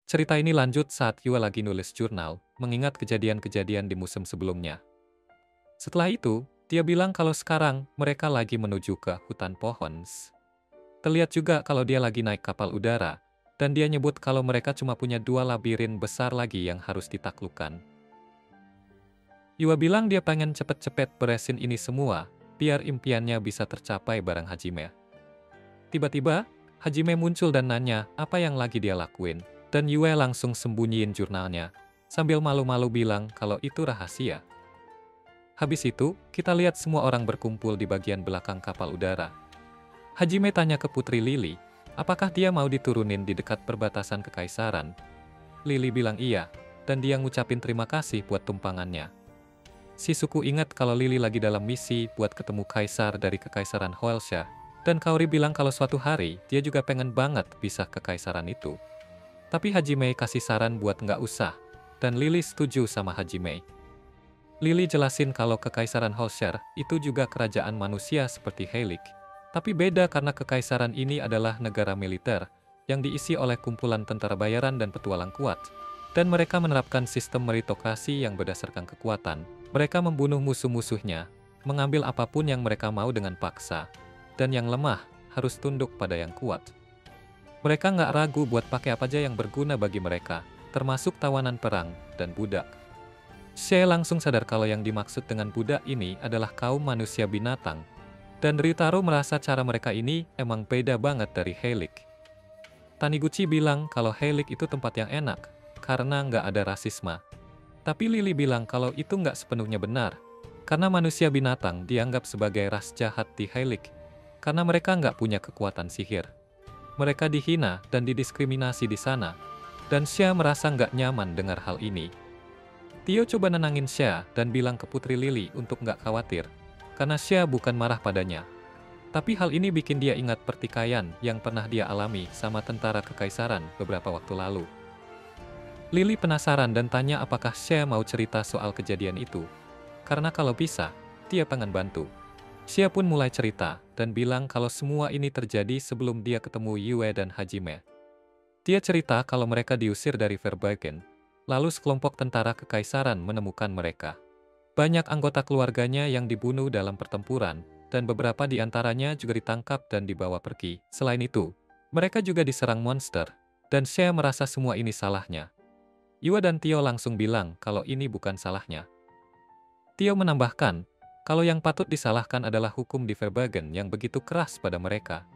Cerita ini lanjut saat Yua lagi nulis jurnal, mengingat kejadian-kejadian di musim sebelumnya. Setelah itu, dia bilang kalau sekarang mereka lagi menuju ke hutan pohon. Terlihat juga kalau dia lagi naik kapal udara, dan dia nyebut kalau mereka cuma punya 2 labirin besar lagi yang harus ditaklukkan. Yua bilang dia pengen cepet-cepet beresin ini semua, biar impiannya bisa tercapai bareng Hajime. Tiba-tiba, Hajime muncul dan nanya apa yang lagi dia lakuin, dan Yue langsung sembunyiin jurnalnya, sambil malu-malu bilang kalau itu rahasia. Habis itu, kita lihat semua orang berkumpul di bagian belakang kapal udara. Hajime tanya ke Putri Lily, apakah dia mau diturunin di dekat perbatasan kekaisaran? Lily bilang iya, dan dia ngucapin terima kasih buat tumpangannya. Si suku ingat kalau Lily lagi dalam misi buat ketemu kaisar dari kekaisaran Hoelsha, dan Kaori bilang kalau suatu hari dia juga pengen banget bisa ke kekaisaran itu. Tapi Hajime kasih saran buat nggak usah, dan Lily setuju sama Hajime. Lily jelasin kalau kekaisaran Hoelsha itu juga kerajaan manusia seperti Heilig, tapi beda karena kekaisaran ini adalah negara militer yang diisi oleh kumpulan tentara bayaran dan petualang kuat, dan mereka menerapkan sistem meritokrasi yang berdasarkan kekuatan. Mereka membunuh musuh-musuhnya, mengambil apapun yang mereka mau dengan paksa, dan yang lemah harus tunduk pada yang kuat. Mereka nggak ragu buat pakai apa aja yang berguna bagi mereka, termasuk tawanan perang dan budak. She langsung sadar kalau yang dimaksud dengan budak ini adalah kaum manusia binatang, dan Ryutaro merasa cara mereka ini emang beda banget dari Heilig. Taniguchi bilang kalau Heilig itu tempat yang enak, karena nggak ada rasisme. Tapi Lily bilang kalau itu nggak sepenuhnya benar, karena manusia binatang dianggap sebagai ras jahat di Heilig, karena mereka nggak punya kekuatan sihir. Mereka dihina dan didiskriminasi di sana, dan Xia merasa nggak nyaman dengar hal ini. Tio coba nenangin Xia dan bilang ke Putri Lily untuk nggak khawatir, karena Xia bukan marah padanya. Tapi hal ini bikin dia ingat pertikaian yang pernah dia alami sama tentara kekaisaran beberapa waktu lalu. Lily penasaran dan tanya apakah Xia mau cerita soal kejadian itu. Karena kalau bisa, dia pengen bantu. Xia pun mulai cerita, dan bilang kalau semua ini terjadi sebelum dia ketemu Yue dan Hajime. Dia cerita kalau mereka diusir dari Verbaeken, lalu sekelompok tentara kekaisaran menemukan mereka. Banyak anggota keluarganya yang dibunuh dalam pertempuran, dan beberapa di antaranya juga ditangkap dan dibawa pergi. Selain itu, mereka juga diserang monster, dan Xia merasa semua ini salahnya. Yue dan Tio langsung bilang kalau ini bukan salahnya. Tio menambahkan, kalau yang patut disalahkan adalah hukum di Verbaeken yang begitu keras pada mereka.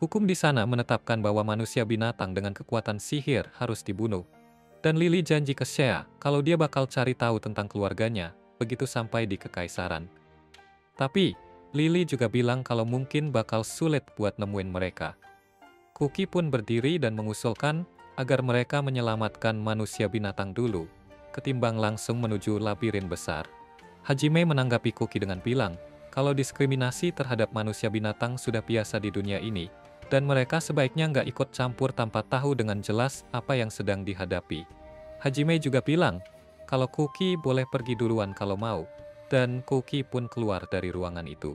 Hukum di sana menetapkan bahwa manusia binatang dengan kekuatan sihir harus dibunuh. Dan Lily janji ke Xia kalau dia bakal cari tahu tentang keluarganya, begitu sampai di kekaisaran. Tapi, Lily juga bilang kalau mungkin bakal sulit buat nemuin mereka. Kuki pun berdiri dan mengusulkan agar mereka menyelamatkan manusia binatang dulu, ketimbang langsung menuju labirin besar. Hajime menanggapi Kuki dengan bilang, kalau diskriminasi terhadap manusia binatang sudah biasa di dunia ini, dan mereka sebaiknya nggak ikut campur tanpa tahu dengan jelas apa yang sedang dihadapi. Hajime juga bilang, kalau Kuki boleh pergi duluan kalau mau, dan Kuki pun keluar dari ruangan itu.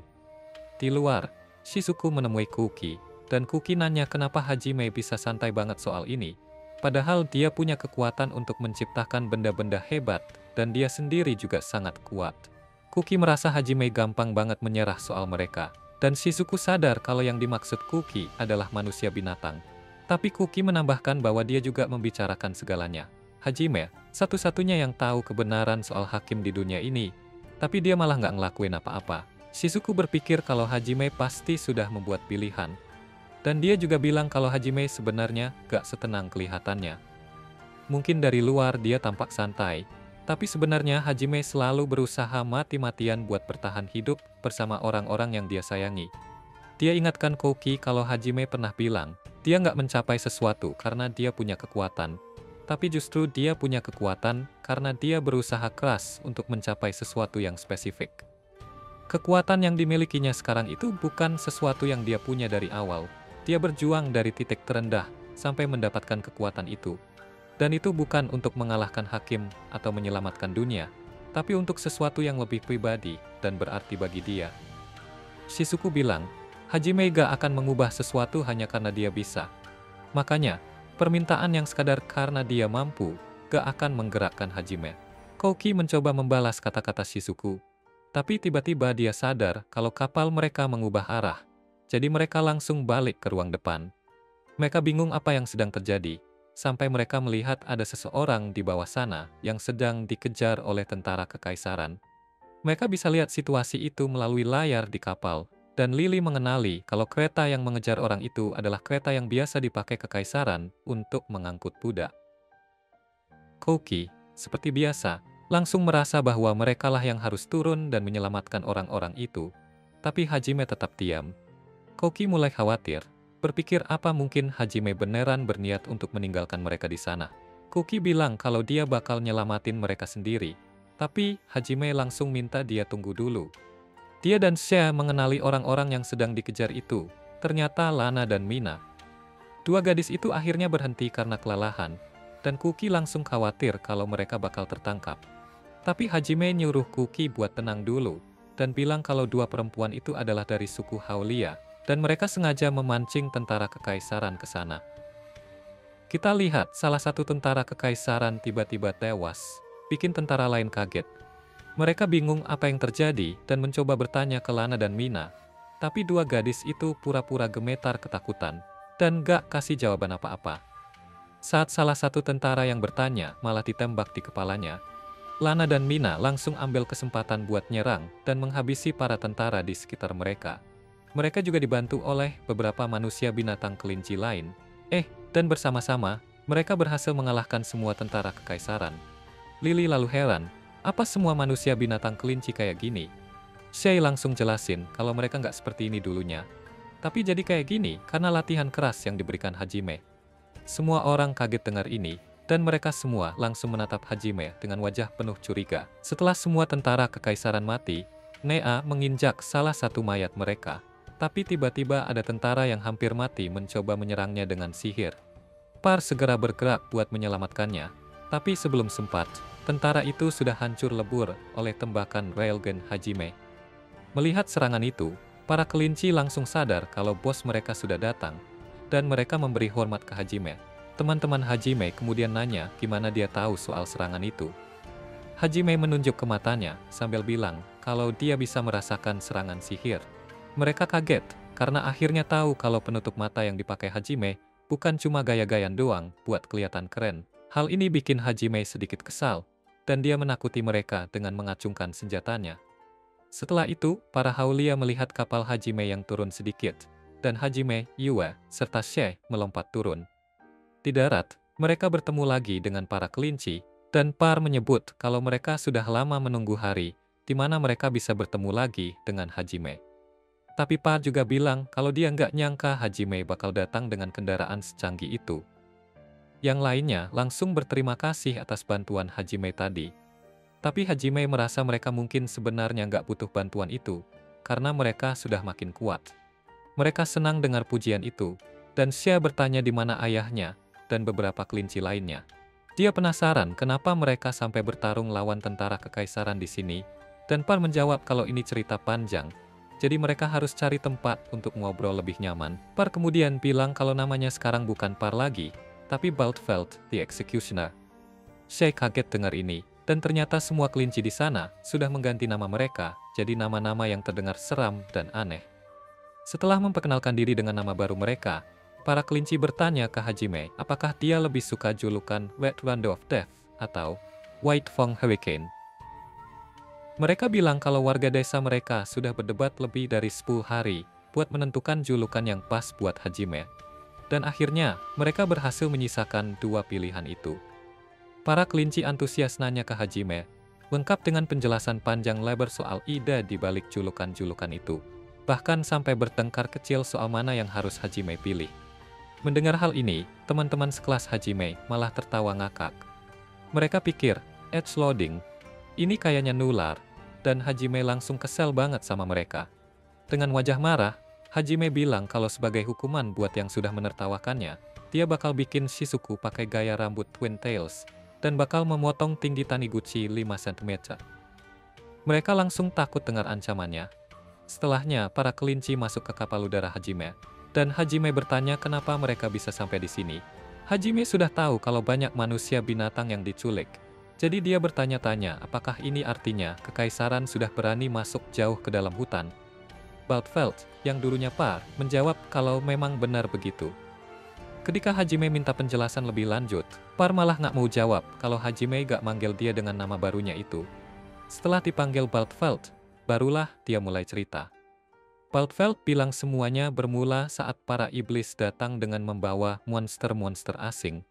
Di luar, Shizuku menemui Kuki, dan Kuki nanya kenapa Hajime bisa santai banget soal ini. Padahal dia punya kekuatan untuk menciptakan benda-benda hebat, dan dia sendiri juga sangat kuat. Kuki merasa Hajime gampang banget menyerah soal mereka, dan Shizuku sadar kalau yang dimaksud Kuki adalah manusia binatang. Tapi Kuki menambahkan bahwa dia juga membicarakan segalanya. Hajime, satu-satunya yang tahu kebenaran soal hakim di dunia ini, tapi dia malah nggak ngelakuin apa-apa. Shizuku berpikir kalau Hajime pasti sudah membuat pilihan. Dan dia juga bilang kalau Hajime sebenarnya gak setenang kelihatannya. Mungkin dari luar dia tampak santai, tapi sebenarnya Hajime selalu berusaha mati-matian buat bertahan hidup bersama orang-orang yang dia sayangi. Dia ingatkan Kuki kalau Hajime pernah bilang, dia nggak mencapai sesuatu karena dia punya kekuatan, tapi justru dia punya kekuatan karena dia berusaha keras untuk mencapai sesuatu yang spesifik. Kekuatan yang dimilikinya sekarang itu bukan sesuatu yang dia punya dari awal. Dia berjuang dari titik terendah sampai mendapatkan kekuatan itu. Dan itu bukan untuk mengalahkan hakim atau menyelamatkan dunia, tapi untuk sesuatu yang lebih pribadi dan berarti bagi dia. Shizuku bilang, Hajime gak akan mengubah sesuatu hanya karena dia bisa. Makanya, Permintaan yang sekadar karena dia mampu, gak akan menggerakkan Hajime. Kouki mencoba membalas kata-kata Shizuku, tapi tiba-tiba dia sadar kalau kapal mereka mengubah arah. Jadi mereka langsung balik ke ruang depan. Mereka bingung apa yang sedang terjadi, sampai mereka melihat ada seseorang di bawah sana yang sedang dikejar oleh tentara kekaisaran. Mereka bisa lihat situasi itu melalui layar di kapal, dan Lily mengenali kalau kereta yang mengejar orang itu adalah kereta yang biasa dipakai kekaisaran untuk mengangkut budak. Kouki, seperti biasa, langsung merasa bahwa merekalah yang harus turun dan menyelamatkan orang-orang itu, tapi Hajime tetap diam. Kouki mulai khawatir, berpikir apa mungkin Hajime beneran berniat untuk meninggalkan mereka di sana. Kouki bilang kalau dia bakal nyelamatin mereka sendiri, tapi Hajime langsung minta dia tunggu dulu. Dia dan Shea mengenali orang-orang yang sedang dikejar itu, ternyata Lana dan Mina. Dua gadis itu akhirnya berhenti karena kelelahan, dan Kouki langsung khawatir kalau mereka bakal tertangkap. Tapi Hajime nyuruh Kouki buat tenang dulu, dan bilang kalau dua perempuan itu adalah dari suku Haulia, dan mereka sengaja memancing tentara kekaisaran ke sana. Kita lihat salah satu tentara kekaisaran tiba-tiba tewas, bikin tentara lain kaget. Mereka bingung apa yang terjadi dan mencoba bertanya ke Lana dan Mina, tapi dua gadis itu pura-pura gemetar ketakutan, dan gak kasih jawaban apa-apa. Saat salah satu tentara yang bertanya malah ditembak di kepalanya, Lana dan Mina langsung ambil kesempatan buat nyerang dan menghabisi para tentara di sekitar mereka. Mereka juga dibantu oleh beberapa manusia binatang kelinci lain. Dan bersama-sama, mereka berhasil mengalahkan semua tentara kekaisaran. Lily lalu heran, apa semua manusia binatang kelinci kayak gini? Shay langsung jelasin kalau mereka nggak seperti ini dulunya. Tapi jadi kayak gini karena latihan keras yang diberikan Hajime. Semua orang kaget dengar ini, dan mereka semua langsung menatap Hajime dengan wajah penuh curiga. Setelah semua tentara kekaisaran mati, Nea menginjak salah satu mayat mereka. Tapi tiba-tiba ada tentara yang hampir mati mencoba menyerangnya dengan sihir. Par segera bergerak buat menyelamatkannya, tapi sebelum sempat, tentara itu sudah hancur lebur oleh tembakan railgun Hajime. Melihat serangan itu, para kelinci langsung sadar kalau bos mereka sudah datang, dan mereka memberi hormat ke Hajime. Teman-teman Hajime kemudian nanya gimana dia tahu soal serangan itu. Hajime menunjuk ke matanya sambil bilang kalau dia bisa merasakan serangan sihir. Mereka kaget karena akhirnya tahu kalau penutup mata yang dipakai Hajime bukan cuma gaya-gayaan doang buat kelihatan keren. Hal ini bikin Hajime sedikit kesal, dan dia menakuti mereka dengan mengacungkan senjatanya. Setelah itu, para Haulia melihat kapal Hajime yang turun sedikit, dan Hajime, Yue, serta She melompat turun. Di darat, mereka bertemu lagi dengan para kelinci, dan Par menyebut kalau mereka sudah lama menunggu hari, di mana mereka bisa bertemu lagi dengan Hajime. Tapi Par juga bilang kalau dia nggak nyangka Hajime bakal datang dengan kendaraan secanggih itu. Yang lainnya langsung berterima kasih atas bantuan Hajime tadi. Tapi Hajime merasa mereka mungkin sebenarnya nggak butuh bantuan itu, karena mereka sudah makin kuat. Mereka senang dengar pujian itu, dan Xia bertanya di mana ayahnya, dan beberapa kelinci lainnya. Dia penasaran kenapa mereka sampai bertarung lawan tentara kekaisaran di sini, dan Par menjawab kalau ini cerita panjang, jadi mereka harus cari tempat untuk ngobrol lebih nyaman. Par kemudian bilang kalau namanya sekarang bukan Par lagi, tapi Baltfeld, the Executioner. Shay kaget dengar ini, dan ternyata semua kelinci di sana sudah mengganti nama mereka jadi nama-nama yang terdengar seram dan aneh. Setelah memperkenalkan diri dengan nama baru mereka, para kelinci bertanya ke Hajime apakah dia lebih suka julukan Red Wand of Death atau White Fang Hurricane. Mereka bilang kalau warga desa mereka sudah berdebat lebih dari 10 hari buat menentukan julukan yang pas buat Hajime. Dan akhirnya, mereka berhasil menyisakan dua pilihan itu. Para kelinci antusias nanya ke Hajime, lengkap dengan penjelasan panjang lebar soal ide di balik julukan-julukan itu. Bahkan sampai bertengkar kecil soal mana yang harus Hajime pilih. Mendengar hal ini, teman-teman sekelas Hajime malah tertawa ngakak. Mereka pikir, edge loading, ini kayaknya nular, dan Hajime langsung kesel banget sama mereka. Dengan wajah marah, Hajime bilang kalau sebagai hukuman buat yang sudah menertawakannya, dia bakal bikin Shizuku pakai gaya rambut twin tails, dan bakal memotong tinggi Taniguchi 5 cm. Mereka langsung takut dengar ancamannya. Setelahnya, para kelinci masuk ke kapal udara Hajime, dan Hajime bertanya kenapa mereka bisa sampai di sini. Hajime sudah tahu kalau banyak manusia binatang yang diculik. Jadi dia bertanya-tanya apakah ini artinya kekaisaran sudah berani masuk jauh ke dalam hutan. Baltfeld, yang dulunya Par, menjawab kalau memang benar begitu. Ketika Hajime minta penjelasan lebih lanjut, Par malah nggak mau jawab kalau Hajime gak manggil dia dengan nama barunya itu. Setelah dipanggil Baltfeld, barulah dia mulai cerita. Baltfeld bilang semuanya bermula saat para iblis datang dengan membawa monster-monster asing.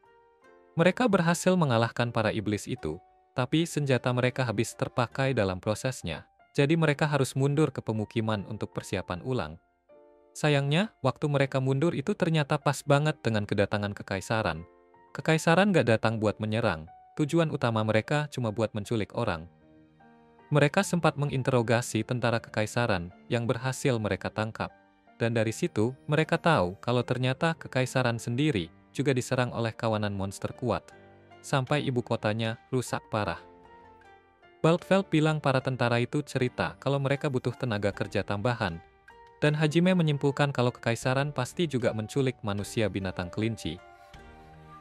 Mereka berhasil mengalahkan para iblis itu, tapi senjata mereka habis terpakai dalam prosesnya. Jadi mereka harus mundur ke pemukiman untuk persiapan ulang. Sayangnya, waktu mereka mundur itu ternyata pas banget dengan kedatangan kekaisaran. Kekaisaran gak datang buat menyerang, tujuan utama mereka cuma buat menculik orang. Mereka sempat menginterogasi tentara kekaisaran yang berhasil mereka tangkap. Dan dari situ, mereka tahu kalau ternyata kekaisaran sendiri juga diserang oleh kawanan monster kuat. Sampai ibu kotanya rusak parah. Baltfeld bilang para tentara itu cerita kalau mereka butuh tenaga kerja tambahan. Dan Hajime menyimpulkan kalau kekaisaran pasti juga menculik manusia binatang kelinci.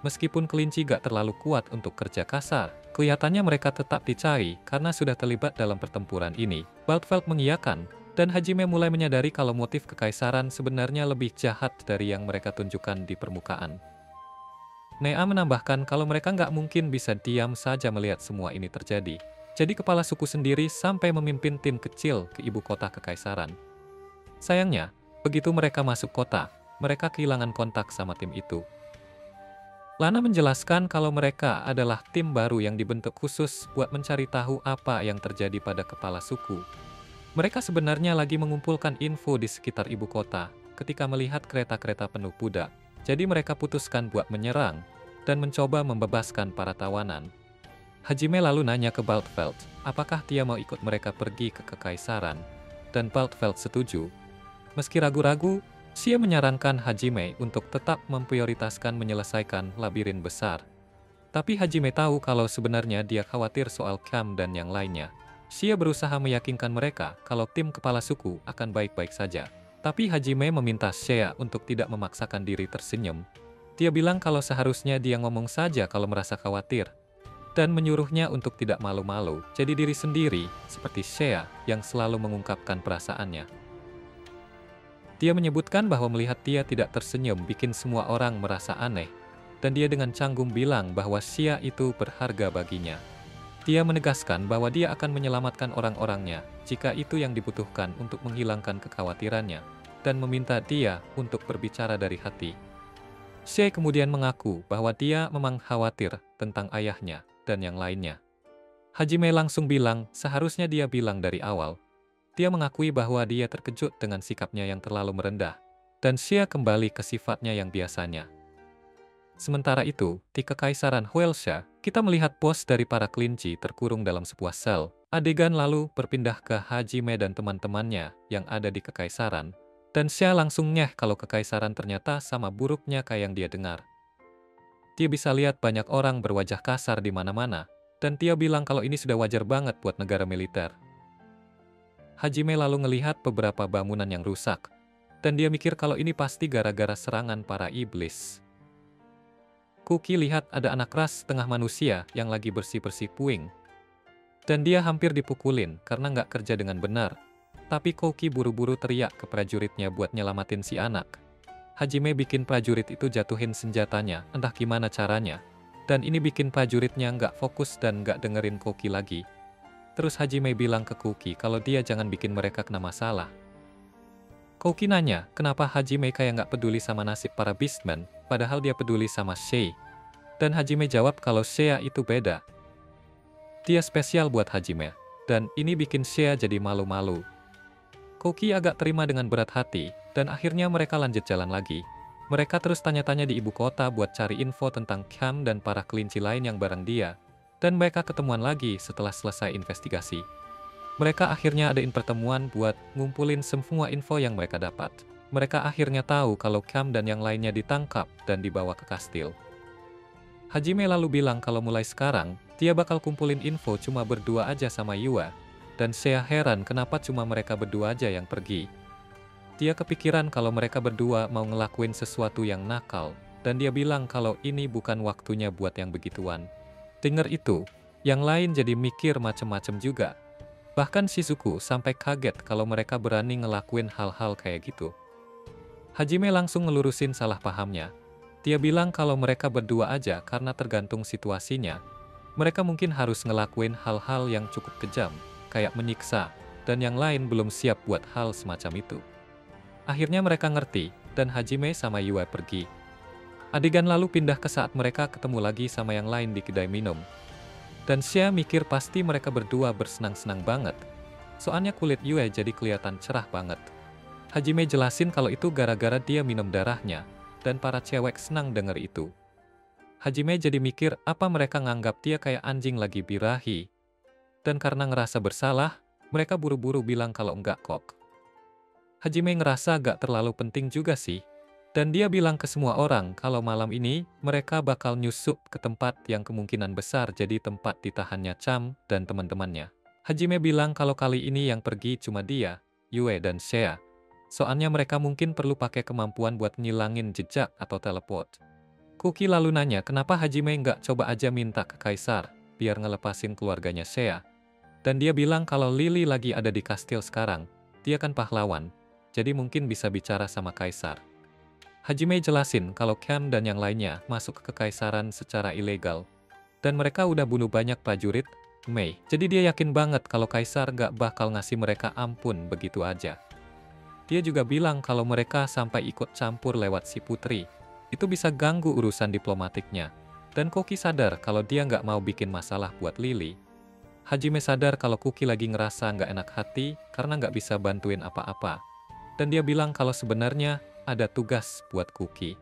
Meskipun kelinci gak terlalu kuat untuk kerja kasar, kelihatannya mereka tetap dicari karena sudah terlibat dalam pertempuran ini. Baltfeld mengiyakan, dan Hajime mulai menyadari kalau motif kekaisaran sebenarnya lebih jahat dari yang mereka tunjukkan di permukaan. Nea menambahkan kalau mereka nggak mungkin bisa diam saja melihat semua ini terjadi. Jadi kepala suku sendiri sampai memimpin tim kecil ke ibu kota kekaisaran. Sayangnya, begitu mereka masuk kota, mereka kehilangan kontak sama tim itu. Lana menjelaskan kalau mereka adalah tim baru yang dibentuk khusus buat mencari tahu apa yang terjadi pada kepala suku. Mereka sebenarnya lagi mengumpulkan info di sekitar ibu kota ketika melihat kereta-kereta penuh budak. Jadi mereka putuskan buat menyerang dan mencoba membebaskan para tawanan. Hajime lalu nanya ke Baltfeld, apakah dia mau ikut mereka pergi ke kekaisaran? Dan Baltfeld setuju. Meski ragu-ragu, Shia menyarankan Hajime untuk tetap memprioritaskan menyelesaikan labirin besar. Tapi Hajime tahu kalau sebenarnya dia khawatir soal Cam dan yang lainnya. Shia berusaha meyakinkan mereka kalau tim kepala suku akan baik-baik saja. Tapi Hajime meminta Shia untuk tidak memaksakan diri tersenyum. Dia bilang kalau seharusnya dia ngomong saja kalau merasa khawatir. Dan menyuruhnya untuk tidak malu-malu, jadi diri sendiri, seperti Shia yang selalu mengungkapkan perasaannya. Dia menyebutkan bahwa melihat dia tidak tersenyum bikin semua orang merasa aneh, dan dia dengan canggung bilang bahwa Shia itu berharga baginya. Dia menegaskan bahwa dia akan menyelamatkan orang-orangnya jika itu yang dibutuhkan untuk menghilangkan kekhawatirannya, dan meminta dia untuk berbicara dari hati. Shia kemudian mengaku bahwa dia memang khawatir tentang ayahnya dan yang lainnya. Hajime langsung bilang seharusnya dia bilang dari awal. Dia mengakui bahwa dia terkejut dengan sikapnya yang terlalu merendah, dan Shia kembali ke sifatnya yang biasanya. Sementara itu, di Kekaisaran Huelsha, kita melihat bos dari para kelinci terkurung dalam sebuah sel. Adegan lalu berpindah ke Hajime dan teman-temannya yang ada di Kekaisaran, dan Shia langsung nyeh kalau Kekaisaran ternyata sama buruknya kayak yang dia dengar. Dia bisa lihat banyak orang berwajah kasar di mana-mana, dan dia bilang kalau ini sudah wajar banget buat negara militer. Hajime lalu ngelihat beberapa bangunan yang rusak, dan dia mikir kalau ini pasti gara-gara serangan para iblis. Kuki lihat ada anak ras setengah manusia yang lagi bersih-bersih puing. Dan dia hampir dipukulin karena nggak kerja dengan benar. Tapi Kuki buru-buru teriak ke prajuritnya buat nyelamatin si anak. Hajime bikin prajurit itu jatuhin senjatanya, entah gimana caranya. Dan ini bikin prajuritnya nggak fokus dan nggak dengerin Kuki lagi. Terus Hajime bilang ke Kuki kalau dia jangan bikin mereka kena masalah. Kuki nanya, kenapa Hajime kayak nggak peduli sama nasib para Beastmen, padahal dia peduli sama Shea. Dan Hajime jawab kalau Shea itu beda. Dia spesial buat Hajime, dan ini bikin Shea jadi malu-malu. Kuki agak terima dengan berat hati, dan akhirnya mereka lanjut jalan lagi. Mereka terus tanya-tanya di ibu kota buat cari info tentang Cam dan para kelinci lain yang bareng dia. Dan mereka ketemuan lagi setelah selesai investigasi. Mereka akhirnya adain pertemuan buat ngumpulin semua info yang mereka dapat. Mereka akhirnya tahu kalau Cam dan yang lainnya ditangkap dan dibawa ke kastil. Hajime lalu bilang kalau mulai sekarang, dia bakal kumpulin info cuma berdua aja sama Yua. Dan Shea heran kenapa cuma mereka berdua aja yang pergi. Dia kepikiran kalau mereka berdua mau ngelakuin sesuatu yang nakal. dan dia bilang kalau ini bukan waktunya buat yang begituan. Dengar itu, yang lain jadi mikir macem-macem juga. Bahkan Shizuku sampai kaget kalau mereka berani ngelakuin hal-hal kayak gitu. Hajime langsung ngelurusin salah pahamnya. Dia bilang kalau mereka berdua aja karena tergantung situasinya. Mereka mungkin harus ngelakuin hal-hal yang cukup kejam, kayak menyiksa, dan yang lain belum siap buat hal semacam itu. Akhirnya mereka ngerti, dan Hajime sama Yue pergi. Adegan lalu pindah ke saat mereka ketemu lagi sama yang lain di kedai minum. Dan Xia mikir pasti mereka berdua bersenang-senang banget. Soalnya kulit Yue jadi kelihatan cerah banget. Hajime jelasin kalau itu gara-gara dia minum darahnya, dan para cewek senang denger itu. Hajime jadi mikir apa mereka nganggap dia kayak anjing lagi birahi. Dan karena ngerasa bersalah, mereka buru-buru bilang kalau enggak kok. Hajime ngerasa gak terlalu penting juga sih. Dan dia bilang ke semua orang kalau malam ini mereka bakal nyusup ke tempat yang kemungkinan besar jadi tempat ditahannya Cham dan teman-temannya. Hajime bilang kalau kali ini yang pergi cuma dia, Yue dan Shea. Soalnya mereka mungkin perlu pakai kemampuan buat ngilangin jejak atau teleport. Kuki lalu nanya kenapa Hajime nggak coba aja minta ke Kaisar, biar ngelepasin keluarganya Shea. Dan dia bilang kalau Lily lagi ada di kastil sekarang, dia kan pahlawan, jadi mungkin bisa bicara sama Kaisar. Hajime jelasin kalau Ken dan yang lainnya masuk ke Kekaisaran secara ilegal. Dan mereka udah bunuh banyak prajurit, Mei. Jadi dia yakin banget kalau Kaisar nggak bakal ngasih mereka ampun begitu aja. Dia juga bilang kalau mereka sampai ikut campur lewat si putri, itu bisa ganggu urusan diplomatiknya. Dan Koki sadar kalau dia nggak mau bikin masalah buat Lily. Hajime sadar kalau Kuki lagi ngerasa nggak enak hati karena nggak bisa bantuin apa-apa. Dan dia bilang kalau sebenarnya ada tugas buat Kuki.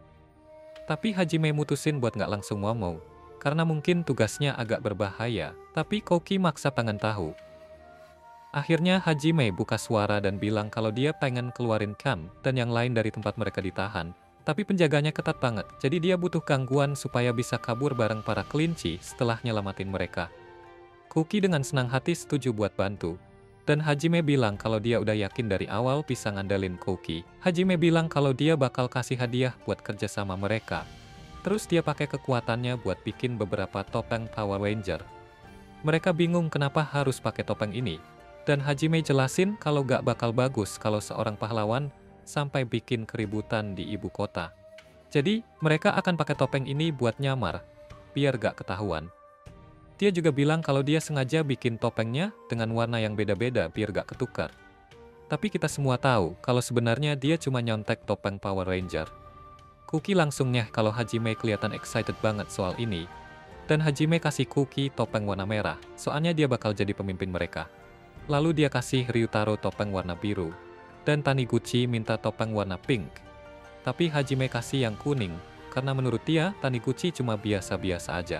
Tapi Hajime mutusin buat nggak langsung ngomong, karena mungkin tugasnya agak berbahaya, tapi Koki maksa pengen tahu. Akhirnya Hajime buka suara dan bilang kalau dia pengen keluarin Cam dan yang lain dari tempat mereka ditahan. Tapi penjaganya ketat banget, jadi dia butuh gangguan supaya bisa kabur bareng para kelinci setelah nyelamatin mereka. Kuki dengan senang hati setuju buat bantu. Dan Hajime bilang kalau dia udah yakin dari awal bisa ngandalin Kuki. Hajime bilang kalau dia bakal kasih hadiah buat kerja sama mereka. Terus dia pakai kekuatannya buat bikin beberapa topeng Power Ranger. Mereka bingung kenapa harus pakai topeng ini. Dan Hajime jelasin kalau gak bakal bagus kalau seorang pahlawan sampai bikin keributan di ibu kota. Jadi, mereka akan pakai topeng ini buat nyamar, biar gak ketahuan. Dia juga bilang kalau dia sengaja bikin topengnya dengan warna yang beda-beda biar gak ketukar. Tapi kita semua tahu kalau sebenarnya dia cuma nyontek topeng Power Ranger. Kuki langsung nyeh kalau Hajime kelihatan excited banget soal ini. Dan Hajime kasih Kuki topeng warna merah, soalnya dia bakal jadi pemimpin mereka. Lalu dia kasih Ryutaro topeng warna biru, dan Taniguchi minta topeng warna pink. Tapi Hajime kasih yang kuning, karena menurut dia Taniguchi cuma biasa-biasa aja.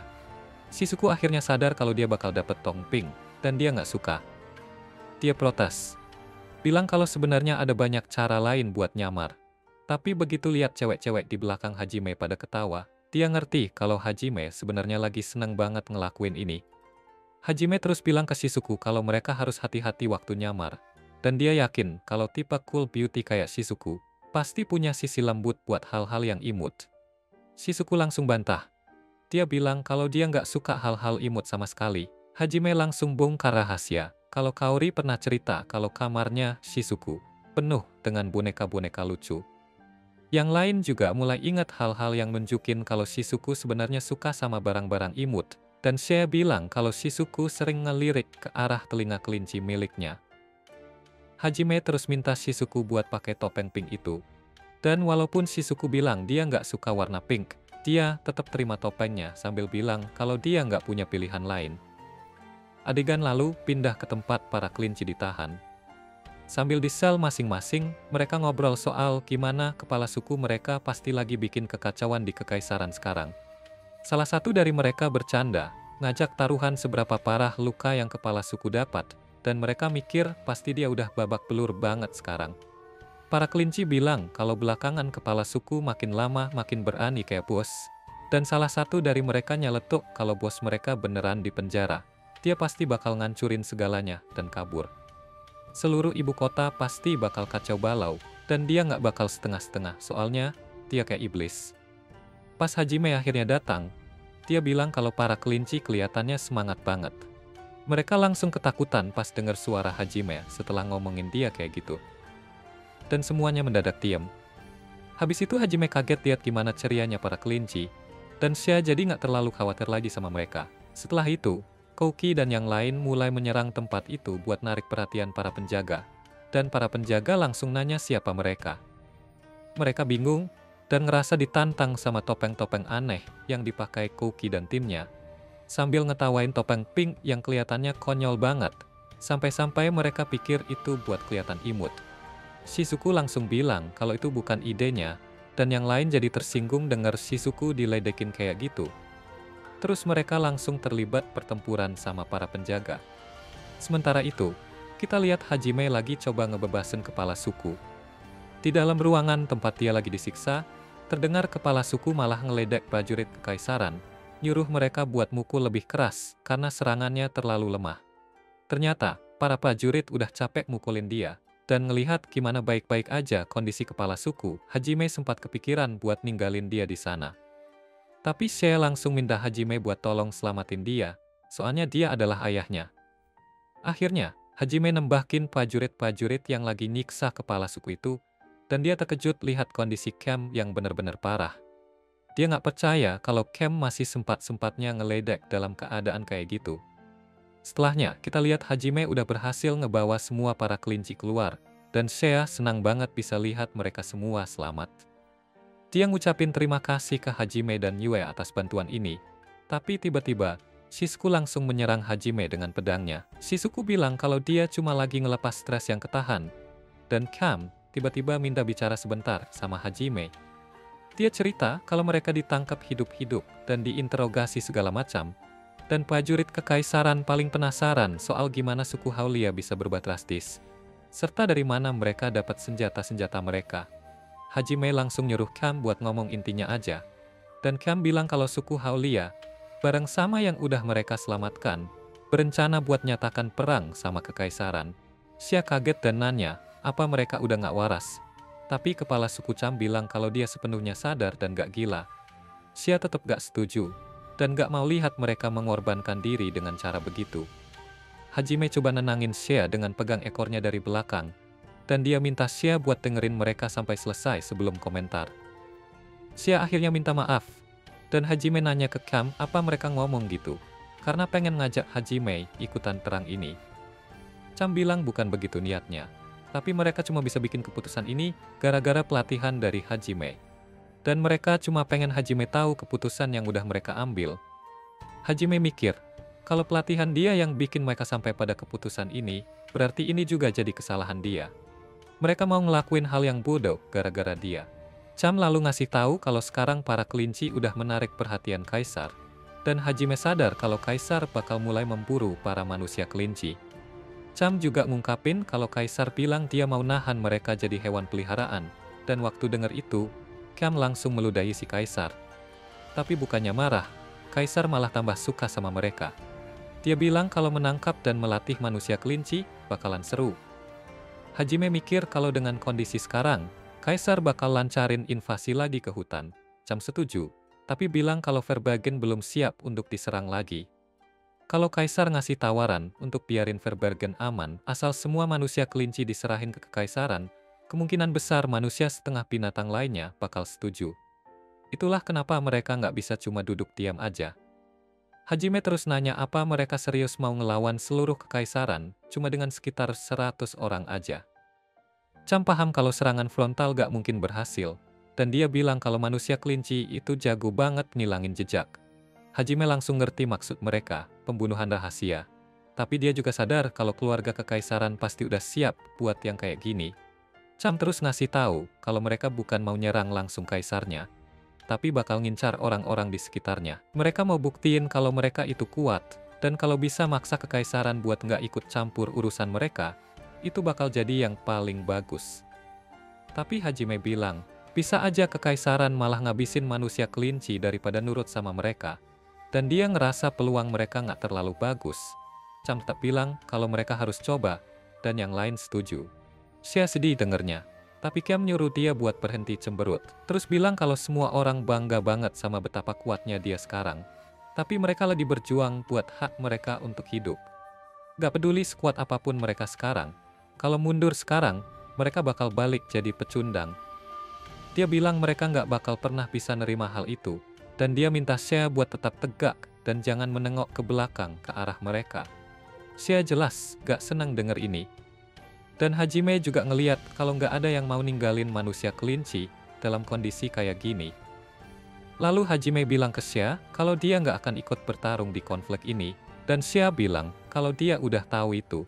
Shizuku akhirnya sadar kalau dia bakal dapet tong pink, dan dia nggak suka. Dia protes, bilang kalau sebenarnya ada banyak cara lain buat nyamar. Tapi begitu lihat cewek-cewek di belakang Hajime pada ketawa, dia ngerti kalau Hajime sebenarnya lagi seneng banget ngelakuin ini. Hajime terus bilang ke Shizuku kalau mereka harus hati-hati waktu nyamar. Dan dia yakin kalau tipe cool beauty kayak Shizuku pasti punya sisi lembut buat hal-hal yang imut. Shizuku langsung bantah. Dia bilang kalau dia nggak suka hal-hal imut sama sekali. Hajime langsung bongkar rahasia kalau Kaori pernah cerita kalau kamarnya Shizuku penuh dengan boneka-boneka lucu. Yang lain juga mulai ingat hal-hal yang nunjukin kalau Shizuku sebenarnya suka sama barang-barang imut. Dan Shea bilang kalau Shizuku sering ngelirik ke arah telinga kelinci miliknya. Hajime terus minta Shizuku buat pakai topeng pink itu. Dan walaupun Shizuku bilang dia nggak suka warna pink, dia tetap terima topengnya sambil bilang kalau dia nggak punya pilihan lain. Adegan lalu pindah ke tempat para kelinci ditahan. Sambil di sel masing-masing, mereka ngobrol soal gimana kepala suku mereka pasti lagi bikin kekacauan di Kekaisaran sekarang. Salah satu dari mereka bercanda, ngajak taruhan seberapa parah luka yang kepala suku dapat, dan mereka mikir pasti dia udah babak belur banget sekarang. Para kelinci bilang kalau belakangan kepala suku makin lama makin berani kayak bos, dan salah satu dari mereka nyeletuk kalau bos mereka beneran di penjara. Dia pasti bakal ngancurin segalanya dan kabur. Seluruh ibu kota pasti bakal kacau balau, dan dia nggak bakal setengah-setengah, soalnya dia kayak iblis. Pas Hajime akhirnya datang, dia bilang kalau para kelinci kelihatannya semangat banget. Mereka langsung ketakutan pas dengar suara Hajime setelah ngomongin dia kayak gitu. Dan semuanya mendadak diam. Habis itu Hajime kaget lihat gimana cerianya para kelinci, dan Xia jadi nggak terlalu khawatir lagi sama mereka. Setelah itu, Kouki dan yang lain mulai menyerang tempat itu buat narik perhatian para penjaga. Dan para penjaga langsung nanya siapa mereka. Mereka bingung, dan ngerasa ditantang sama topeng-topeng aneh yang dipakai Kouki dan timnya. Sambil ngetawain topeng pink yang kelihatannya konyol banget, sampai-sampai mereka pikir itu buat kelihatan imut. Shizuku langsung bilang kalau itu bukan idenya, dan yang lain jadi tersinggung dengar Shizuku diledekin kayak gitu. Terus mereka langsung terlibat pertempuran sama para penjaga. Sementara itu, kita lihat Hajime lagi coba ngebebasin kepala suku. Di dalam ruangan tempat dia lagi disiksa, terdengar kepala suku malah ngeledek prajurit kekaisaran, nyuruh mereka buat mukul lebih keras karena serangannya terlalu lemah. Ternyata, para prajurit udah capek mukulin dia, dan ngelihat gimana baik-baik aja kondisi kepala suku, Hajime sempat kepikiran buat ninggalin dia di sana. Tapi Xie langsung minta Hajime buat tolong selamatin dia, soalnya dia adalah ayahnya. Akhirnya, Hajime nembakin prajurit-prajurit yang lagi nyiksa kepala suku itu, dan dia terkejut lihat kondisi Kem yang benar-benar parah. Dia nggak percaya kalau Kem masih sempat-sempatnya ngeledek dalam keadaan kayak gitu. Setelahnya, kita lihat Hajime udah berhasil ngebawa semua para kelinci keluar, dan Xia senang banget bisa lihat mereka semua selamat. Dia ngucapin terima kasih ke Hajime dan Yue atas bantuan ini, tapi tiba-tiba, Shizuku langsung menyerang Hajime dengan pedangnya. Shizuku bilang kalau dia cuma lagi ngelepas stres yang ketahan, dan Kam tiba-tiba minta bicara sebentar sama Hajime. Dia cerita kalau mereka ditangkap hidup-hidup dan diinterogasi segala macam, dan prajurit kekaisaran paling penasaran soal gimana suku Haulia bisa berubah drastis, serta dari mana mereka dapat senjata-senjata mereka. Hajime langsung nyuruh Kam buat ngomong intinya aja, dan Kam bilang kalau suku Haulia, bareng sama yang udah mereka selamatkan, berencana buat nyatakan perang sama kekaisaran. Xia kaget dan nanya, apa mereka udah nggak waras? Tapi kepala suku Cham bilang kalau dia sepenuhnya sadar dan gak gila. Xia tetap gak setuju, dan gak mau lihat mereka mengorbankan diri dengan cara begitu. Hajime coba nenangin Xia dengan pegang ekornya dari belakang, dan dia minta Xia buat dengerin mereka sampai selesai sebelum komentar. Xia akhirnya minta maaf, dan Hajime nanya ke Kam apa mereka ngomong gitu, karena pengen ngajak Hajime ikutan perang ini. Cham bilang bukan begitu niatnya, tapi mereka cuma bisa bikin keputusan ini gara-gara pelatihan dari Hajime. Dan mereka cuma pengen Hajime tahu keputusan yang udah mereka ambil. Hajime mikir, kalau pelatihan dia yang bikin mereka sampai pada keputusan ini, berarti ini juga jadi kesalahan dia. Mereka mau ngelakuin hal yang bodoh gara-gara dia. Cham lalu ngasih tahu kalau sekarang para kelinci udah menarik perhatian Kaisar, dan Hajime sadar kalau Kaisar bakal mulai memburu para manusia kelinci. Cham juga ngungkapin kalau Kaisar bilang dia mau nahan mereka jadi hewan peliharaan, dan waktu dengar itu, Kam langsung meludahi si Kaisar. Tapi bukannya marah, Kaisar malah tambah suka sama mereka. Dia bilang kalau menangkap dan melatih manusia kelinci bakalan seru. Hajime mikir kalau dengan kondisi sekarang, Kaisar bakal lancarin invasi lagi ke hutan. Cham setuju, tapi bilang kalau Verbagen belum siap untuk diserang lagi. Kalau Kaisar ngasih tawaran untuk biarin Verbagen aman, asal semua manusia kelinci diserahin ke kekaisaran, kemungkinan besar manusia setengah binatang lainnya bakal setuju. Itulah kenapa mereka nggak bisa cuma duduk diam aja. Hajime terus nanya apa mereka serius mau ngelawan seluruh kekaisaran, cuma dengan sekitar 100 orang aja. Cham paham kalau serangan frontal gak mungkin berhasil, dan dia bilang kalau manusia kelinci itu jago banget ngilangin jejak. Hajime langsung ngerti maksud mereka, pembunuhan rahasia. Tapi dia juga sadar kalau keluarga kekaisaran pasti udah siap buat yang kayak gini. Cham terus ngasih tahu kalau mereka bukan mau nyerang langsung kaisarnya, tapi bakal ngincar orang-orang di sekitarnya. Mereka mau buktiin kalau mereka itu kuat, dan kalau bisa maksa kekaisaran buat nggak ikut campur urusan mereka, itu bakal jadi yang paling bagus. Tapi Hajime bilang, bisa aja kekaisaran malah ngabisin manusia kelinci daripada nurut sama mereka, dan dia ngerasa peluang mereka nggak terlalu bagus. Cham tetap bilang kalau mereka harus coba, dan yang lain setuju. Xia sedih dengernya. Tapi Kiam nyuruh dia buat berhenti cemberut. Terus bilang kalau semua orang bangga banget sama betapa kuatnya dia sekarang. Tapi mereka lagi berjuang buat hak mereka untuk hidup. Gak peduli sekuat apapun mereka sekarang. Kalau mundur sekarang, mereka bakal balik jadi pecundang. Dia bilang mereka nggak bakal pernah bisa nerima hal itu. Dan dia minta Xia buat tetap tegak dan jangan menengok ke belakang ke arah mereka. Xia jelas gak senang denger ini. Dan Hajime juga ngeliat kalau nggak ada yang mau ninggalin manusia kelinci dalam kondisi kayak gini. Lalu Hajime bilang ke Xia kalau dia nggak akan ikut bertarung di konflik ini. Dan Xia bilang kalau dia udah tahu itu.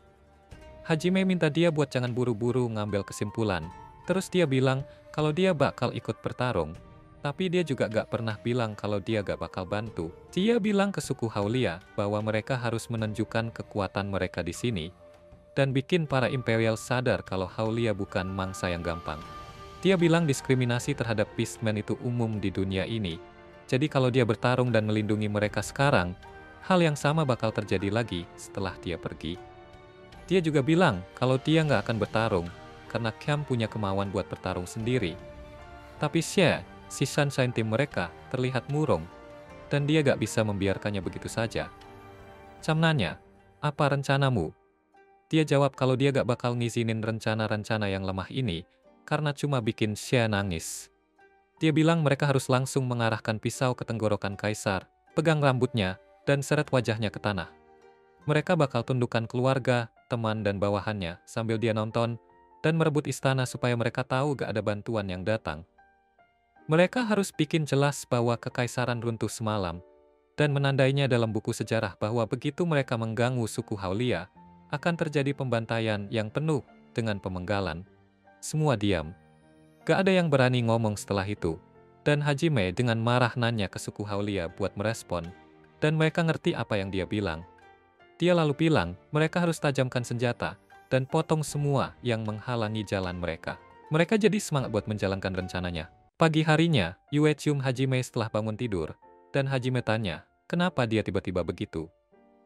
Hajime minta dia buat jangan buru-buru ngambil kesimpulan. Terus dia bilang kalau dia bakal ikut bertarung. Tapi dia juga gak pernah bilang kalau dia gak bakal bantu. Dia bilang ke suku Haulia bahwa mereka harus menunjukkan kekuatan mereka di sini. Dan bikin para Imperial sadar kalau Haulia bukan mangsa yang gampang. Dia bilang diskriminasi terhadap Beastmen itu umum di dunia ini. Jadi kalau dia bertarung dan melindungi mereka sekarang, hal yang sama bakal terjadi lagi setelah dia pergi. Dia juga bilang kalau dia nggak akan bertarung, karena Kiam punya kemauan buat bertarung sendiri. Tapi Xia, si Sunshine Team mereka, terlihat murung, dan dia gak bisa membiarkannya begitu saja. Cham nanya, apa rencanamu? Dia jawab kalau dia gak bakal ngizinin rencana-rencana yang lemah ini, karena cuma bikin Xia nangis. Dia bilang mereka harus langsung mengarahkan pisau ke tenggorokan Kaisar, pegang rambutnya, dan seret wajahnya ke tanah. Mereka bakal tundukkan keluarga, teman dan bawahannya, sambil dia nonton, dan merebut istana supaya mereka tahu gak ada bantuan yang datang. Mereka harus bikin jelas bahwa kekaisaran runtuh semalam, dan menandainya dalam buku sejarah bahwa begitu mereka mengganggu suku Haulia, akan terjadi pembantaian yang penuh dengan pemenggalan. Semua diam. Gak ada yang berani ngomong setelah itu, dan Hajime dengan marah nanya ke suku Haulia buat merespon, dan mereka ngerti apa yang dia bilang. Dia lalu bilang, mereka harus tajamkan senjata, dan potong semua yang menghalangi jalan mereka. Mereka jadi semangat buat menjalankan rencananya. Pagi harinya, Yue cium Hajime setelah bangun tidur, dan Hajime tanya, kenapa dia tiba-tiba begitu?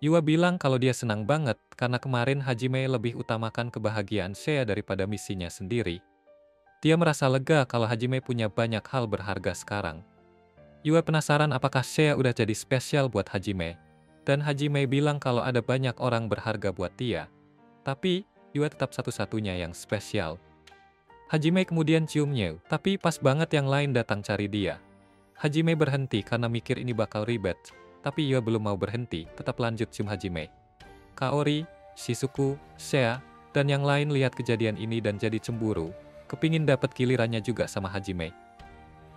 Yue bilang kalau dia senang banget karena kemarin Hajime lebih utamakan kebahagiaan Xia daripada misinya sendiri. Dia merasa lega kalau Hajime punya banyak hal berharga sekarang. Yue penasaran apakah Xia udah jadi spesial buat Hajime, dan Hajime bilang kalau ada banyak orang berharga buat dia. Tapi, Yue tetap satu-satunya yang spesial. Hajime kemudian ciumnya, tapi pas banget yang lain datang cari dia. Hajime berhenti karena mikir ini bakal ribet, tapi Yue belum mau berhenti, tetap lanjut cium Hajime. Kaori, Shizuku, Xia, dan yang lain lihat kejadian ini dan jadi cemburu, kepingin dapat gilirannya juga sama Hajime.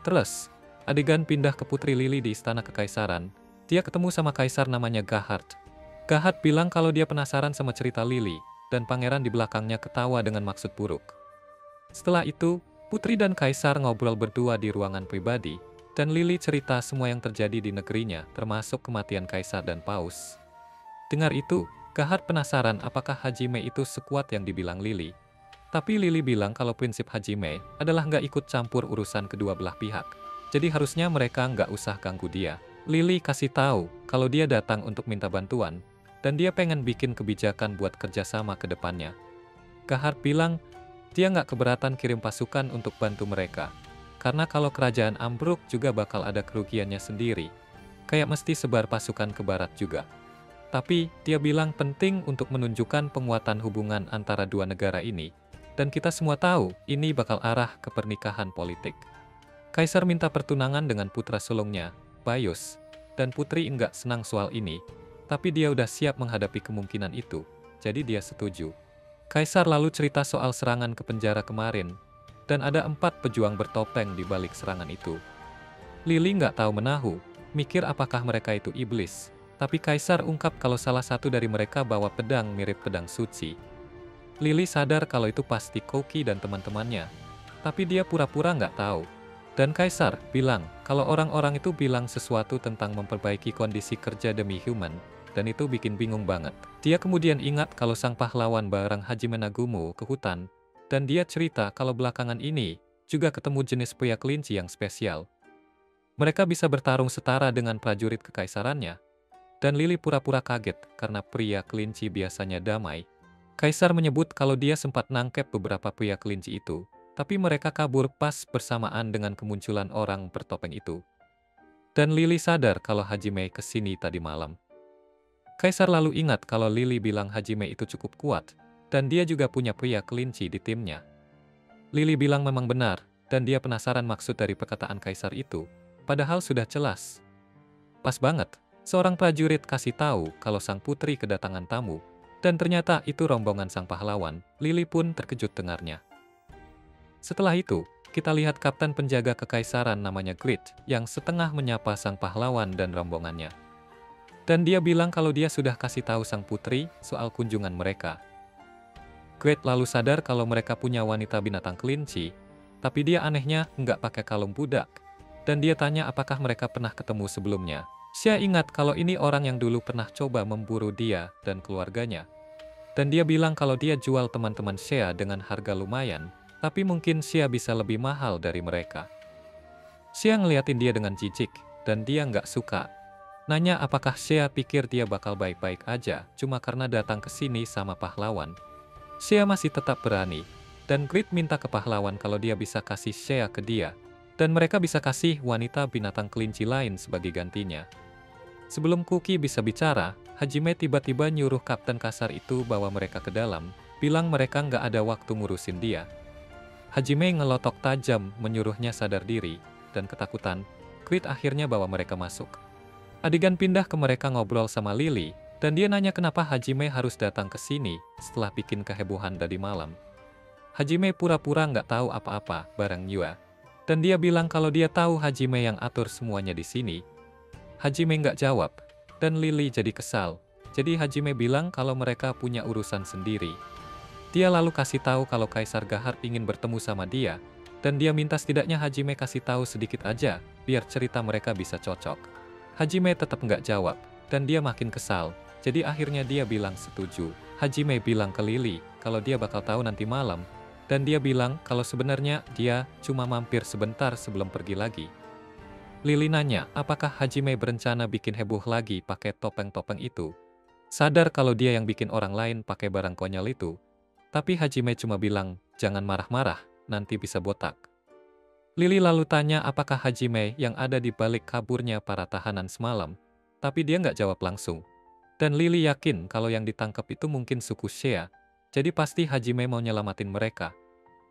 Terus, adegan pindah ke Putri Lily di Istana Kekaisaran, dia ketemu sama kaisar namanya Gahard. Gahard bilang kalau dia penasaran sama cerita Lily, dan pangeran di belakangnya ketawa dengan maksud buruk. Setelah itu, Putri dan Kaisar ngobrol berdua di ruangan pribadi, dan Lily cerita semua yang terjadi di negerinya, termasuk kematian Kaisar dan Paus. Dengar itu, Gahard penasaran apakah Hajime itu sekuat yang dibilang Lily. Tapi Lily bilang kalau prinsip Hajime adalah nggak ikut campur urusan kedua belah pihak. Jadi harusnya mereka nggak usah ganggu dia. Lily kasih tahu kalau dia datang untuk minta bantuan, dan dia pengen bikin kebijakan buat kerjasama ke depannya. Gahard bilang, dia nggak keberatan kirim pasukan untuk bantu mereka. Karena kalau kerajaan ambruk juga bakal ada kerugiannya sendiri. Kayak mesti sebar pasukan ke barat juga. Tapi, dia bilang penting untuk menunjukkan penguatan hubungan antara dua negara ini. Dan kita semua tahu, ini bakal arah ke pernikahan politik. Kaisar minta pertunangan dengan putra sulungnya, Bayus. Dan Putri enggak senang soal ini. Tapi dia udah siap menghadapi kemungkinan itu. Jadi dia setuju. Kaisar lalu cerita soal serangan ke penjara kemarin, dan ada 4 pejuang bertopeng di balik serangan itu. Lily nggak tahu menahu, mikir apakah mereka itu iblis, tapi Kaisar ungkap kalau salah satu dari mereka bawa pedang mirip pedang suci. Lily sadar kalau itu pasti Koki dan teman-temannya, tapi dia pura-pura nggak tahu. Dan Kaisar bilang kalau orang-orang itu bilang sesuatu tentang memperbaiki kondisi kerja demi human, dan itu bikin bingung banget. Dia kemudian ingat kalau sang pahlawan bareng Hajime Nagumo ke hutan, dan dia cerita kalau belakangan ini juga ketemu jenis pria kelinci yang spesial. Mereka bisa bertarung setara dengan prajurit kekaisarannya, dan Lily pura-pura kaget karena pria kelinci biasanya damai. Kaisar menyebut kalau dia sempat nangkep beberapa pria kelinci itu, tapi mereka kabur pas bersamaan dengan kemunculan orang bertopeng itu. Dan Lily sadar kalau Hajime kesini tadi malam. Kaisar lalu ingat kalau Lily bilang Hajime itu cukup kuat, dan dia juga punya pria kelinci di timnya. Lily bilang memang benar, dan dia penasaran maksud dari perkataan Kaisar itu, padahal sudah jelas. Pas banget, seorang prajurit kasih tahu kalau sang putri kedatangan tamu, dan ternyata itu rombongan sang pahlawan. Lily pun terkejut dengarnya. Setelah itu, kita lihat kapten penjaga kekaisaran namanya Grit, yang setengah menyapa sang pahlawan dan rombongannya. Dan dia bilang kalau dia sudah kasih tahu sang putri soal kunjungan mereka. Grit lalu sadar kalau mereka punya wanita binatang kelinci, tapi dia anehnya nggak pakai kalung budak. Dan dia tanya apakah mereka pernah ketemu sebelumnya. Xia ingat kalau ini orang yang dulu pernah coba memburu dia dan keluarganya. Dan dia bilang kalau dia jual teman-teman Xia dengan harga lumayan, tapi mungkin Xia bisa lebih mahal dari mereka. Xia ngeliatin dia dengan jijik, dan dia nggak suka. Nanya apakah Xia pikir dia bakal baik-baik aja cuma karena datang ke sini sama pahlawan. Xia masih tetap berani, dan Grit minta ke pahlawan kalau dia bisa kasih Xia ke dia, dan mereka bisa kasih wanita binatang kelinci lain sebagai gantinya. Sebelum Kuki bisa bicara, Hajime tiba-tiba nyuruh kapten kasar itu bawa mereka ke dalam, bilang mereka nggak ada waktu ngurusin dia. Hajime ngelotok tajam menyuruhnya sadar diri, dan ketakutan, Grit akhirnya bawa mereka masuk. Adegan pindah ke mereka ngobrol sama Lily, dan dia nanya kenapa Hajime harus datang ke sini setelah bikin kehebohan tadi malam. Hajime pura-pura nggak tahu apa-apa bareng Yua, dan dia bilang kalau dia tahu Hajime yang atur semuanya di sini. Hajime nggak jawab, dan Lily jadi kesal. Jadi Hajime bilang kalau mereka punya urusan sendiri. Dia lalu kasih tahu kalau Kaisar Gahar ingin bertemu sama dia, dan dia minta setidaknya Hajime kasih tahu sedikit aja, biar cerita mereka bisa cocok. Hajime tetap nggak jawab, dan dia makin kesal. Jadi akhirnya dia bilang setuju. Hajime bilang ke Lily kalau dia bakal tahu nanti malam, dan dia bilang kalau sebenarnya dia cuma mampir sebentar sebelum pergi lagi. Lily nanya apakah Hajime berencana bikin heboh lagi pakai topeng-topeng itu. Sadar kalau dia yang bikin orang lain pakai barang konyol itu, tapi Hajime cuma bilang jangan marah-marah, nanti bisa botak. Lily lalu tanya apakah Hajime yang ada di balik kaburnya para tahanan semalam, tapi dia nggak jawab langsung. Dan Lily yakin kalau yang ditangkap itu mungkin suku Xia, jadi pasti Hajime mau nyelamatin mereka.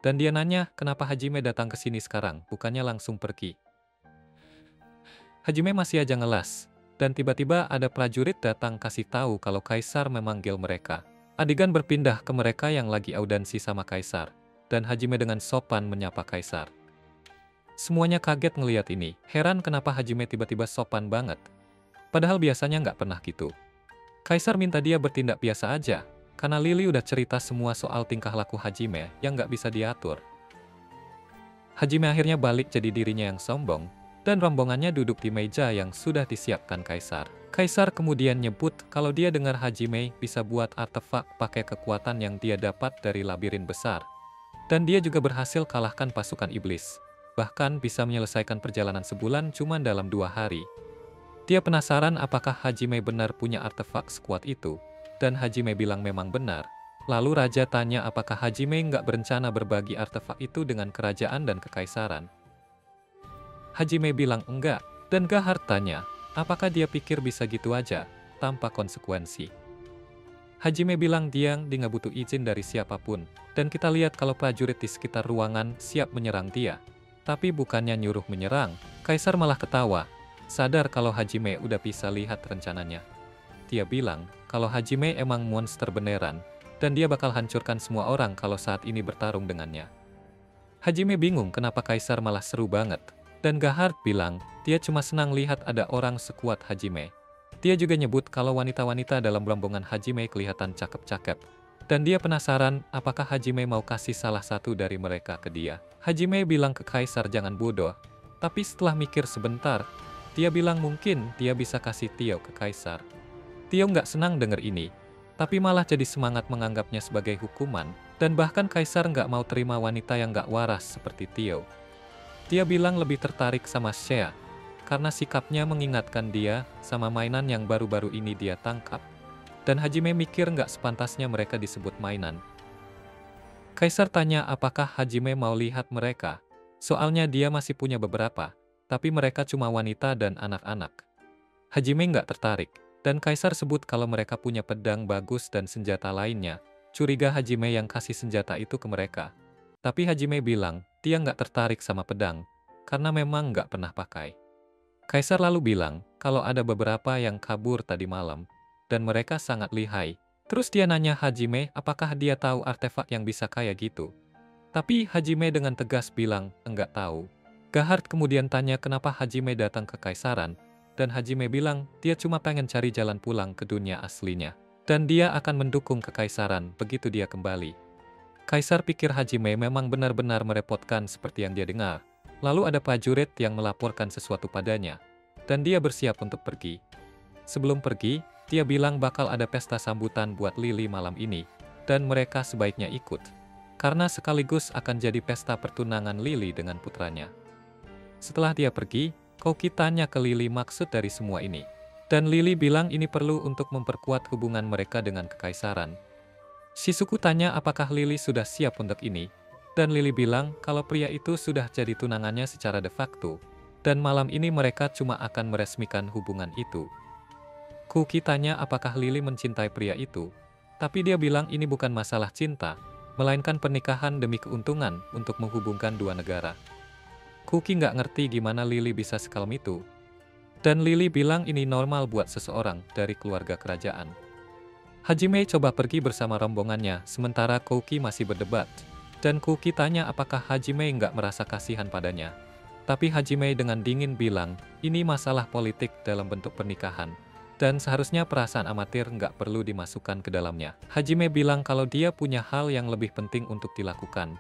Dan dia nanya kenapa Hajime datang ke sini sekarang, bukannya langsung pergi. Hajime masih aja ngelas, dan tiba-tiba ada prajurit datang kasih tahu kalau Kaisar memanggil mereka. Adegan berpindah ke mereka yang lagi audansi sama Kaisar, dan Hajime dengan sopan menyapa Kaisar. Semuanya kaget ngeliat ini, heran kenapa Hajime tiba-tiba sopan banget. Padahal biasanya nggak pernah gitu. Kaisar minta dia bertindak biasa aja, karena Lily udah cerita semua soal tingkah laku Hajime yang nggak bisa diatur. Hajime akhirnya balik jadi dirinya yang sombong, dan rombongannya duduk di meja yang sudah disiapkan Kaisar. Kaisar kemudian nyebut kalau dia dengar Hajime bisa buat artefak pakai kekuatan yang dia dapat dari labirin besar. Dan dia juga berhasil kalahkan pasukan iblis. Bahkan bisa menyelesaikan perjalanan sebulan cuma dalam 2 hari. Dia penasaran apakah Hajime benar punya artefak sekuat itu, dan Hajime bilang memang benar. Lalu Raja tanya apakah Hajime nggak berencana berbagi artefak itu dengan kerajaan dan kekaisaran. Hajime bilang enggak, dan Gahar tanya, apakah dia pikir bisa gitu aja, tanpa konsekuensi. Hajime bilang dia nggak butuh izin dari siapapun, dan kita lihat kalau prajurit di sekitar ruangan siap menyerang dia. Tapi bukannya nyuruh menyerang, Kaisar malah ketawa, sadar kalau Hajime udah bisa lihat rencananya. Dia bilang kalau Hajime emang monster beneran, dan dia bakal hancurkan semua orang kalau saat ini bertarung dengannya. Hajime bingung kenapa Kaisar malah seru banget, dan Gahar bilang dia cuma senang lihat ada orang sekuat Hajime. Dia juga nyebut kalau wanita-wanita dalam rombongan Hajime kelihatan cakep-cakep. Dan dia penasaran apakah Hajime mau kasih salah satu dari mereka ke dia. Hajime bilang ke Kaisar jangan bodoh. Tapi setelah mikir sebentar, dia bilang mungkin dia bisa kasih Tio ke Kaisar. Tio nggak senang denger ini, tapi malah jadi semangat menganggapnya sebagai hukuman. Dan bahkan Kaisar nggak mau terima wanita yang nggak waras seperti Tio. Dia bilang lebih tertarik sama Xia, karena sikapnya mengingatkan dia sama mainan yang baru-baru ini dia tangkap. Dan Hajime mikir nggak sepantasnya mereka disebut mainan. Kaisar tanya apakah Hajime mau lihat mereka. Soalnya dia masih punya beberapa, tapi mereka cuma wanita dan anak-anak. Hajime nggak tertarik, dan Kaisar sebut kalau mereka punya pedang bagus dan senjata lainnya. Curiga Hajime yang kasih senjata itu ke mereka. Tapi Hajime bilang, dia nggak tertarik sama pedang, karena memang nggak pernah pakai. Kaisar lalu bilang, kalau ada beberapa yang kabur tadi malam, dan mereka sangat lihai. Terus dia nanya Hajime apakah dia tahu artefak yang bisa kayak gitu. Tapi Hajime dengan tegas bilang, enggak tahu. Gahard kemudian tanya kenapa Hajime datang ke Kaisaran, dan Hajime bilang dia cuma pengen cari jalan pulang ke dunia aslinya. Dan dia akan mendukung Kekaisaran begitu dia kembali. Kaisar pikir Hajime memang benar-benar merepotkan seperti yang dia dengar. Lalu ada prajurit yang melaporkan sesuatu padanya, dan dia bersiap untuk pergi. Sebelum pergi, dia bilang bakal ada pesta sambutan buat Lily malam ini, dan mereka sebaiknya ikut. Karena sekaligus akan jadi pesta pertunangan Lily dengan putranya. Setelah dia pergi, Kouki tanya ke Lily maksud dari semua ini. Dan Lily bilang ini perlu untuk memperkuat hubungan mereka dengan Kekaisaran. Shizuku tanya apakah Lily sudah siap untuk ini. Dan Lily bilang kalau pria itu sudah jadi tunangannya secara de facto. Dan malam ini mereka cuma akan meresmikan hubungan itu. Kouki tanya apakah Lily mencintai pria itu. Tapi dia bilang ini bukan masalah cinta, melainkan pernikahan demi keuntungan untuk menghubungkan dua negara. Kouki nggak ngerti gimana Lily bisa sekalem itu. Dan Lily bilang ini normal buat seseorang dari keluarga kerajaan. Hajime coba pergi bersama rombongannya, sementara Kouki masih berdebat. Dan Kouki tanya apakah Hajime nggak merasa kasihan padanya. Tapi Hajime dengan dingin bilang, ini masalah politik dalam bentuk pernikahan. Dan seharusnya perasaan amatir nggak perlu dimasukkan ke dalamnya. Hajime bilang kalau dia punya hal yang lebih penting untuk dilakukan.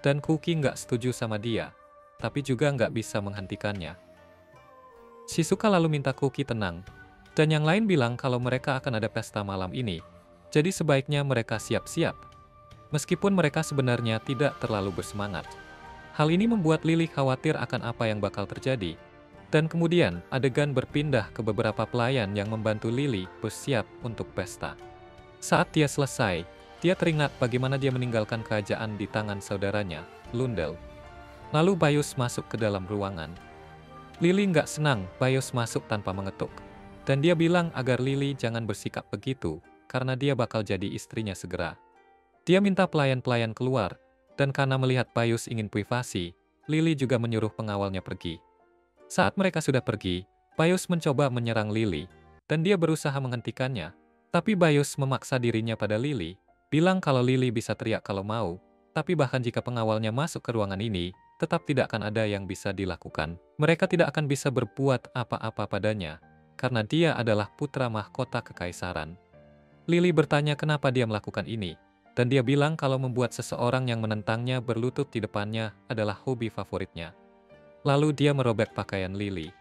Dan Kouki nggak setuju sama dia, tapi juga nggak bisa menghentikannya. Shizuka lalu minta Kouki tenang, dan yang lain bilang kalau mereka akan ada pesta malam ini, jadi sebaiknya mereka siap-siap. Meskipun mereka sebenarnya tidak terlalu bersemangat. Hal ini membuat Lily khawatir akan apa yang bakal terjadi, dan kemudian adegan berpindah ke beberapa pelayan yang membantu Lily bersiap untuk pesta. Saat dia selesai, dia teringat bagaimana dia meninggalkan kerajaan di tangan saudaranya, Lundel. Lalu Bayus masuk ke dalam ruangan. Lily nggak senang Bayus masuk tanpa mengetuk. Dan dia bilang agar Lily jangan bersikap begitu, karena dia bakal jadi istrinya segera. Dia minta pelayan-pelayan keluar, dan karena melihat Bayus ingin privasi, Lily juga menyuruh pengawalnya pergi. Saat mereka sudah pergi, Bayus mencoba menyerang Lily, dan dia berusaha menghentikannya. Tapi Bayus memaksa dirinya pada Lily, bilang kalau Lily bisa teriak kalau mau, tapi bahkan jika pengawalnya masuk ke ruangan ini, tetap tidak akan ada yang bisa dilakukan. Mereka tidak akan bisa berbuat apa-apa padanya, karena dia adalah putra mahkota kekaisaran. Lily bertanya kenapa dia melakukan ini, dan dia bilang kalau membuat seseorang yang menentangnya berlutut di depannya adalah hobi favoritnya. Lalu dia merobek pakaian Lily.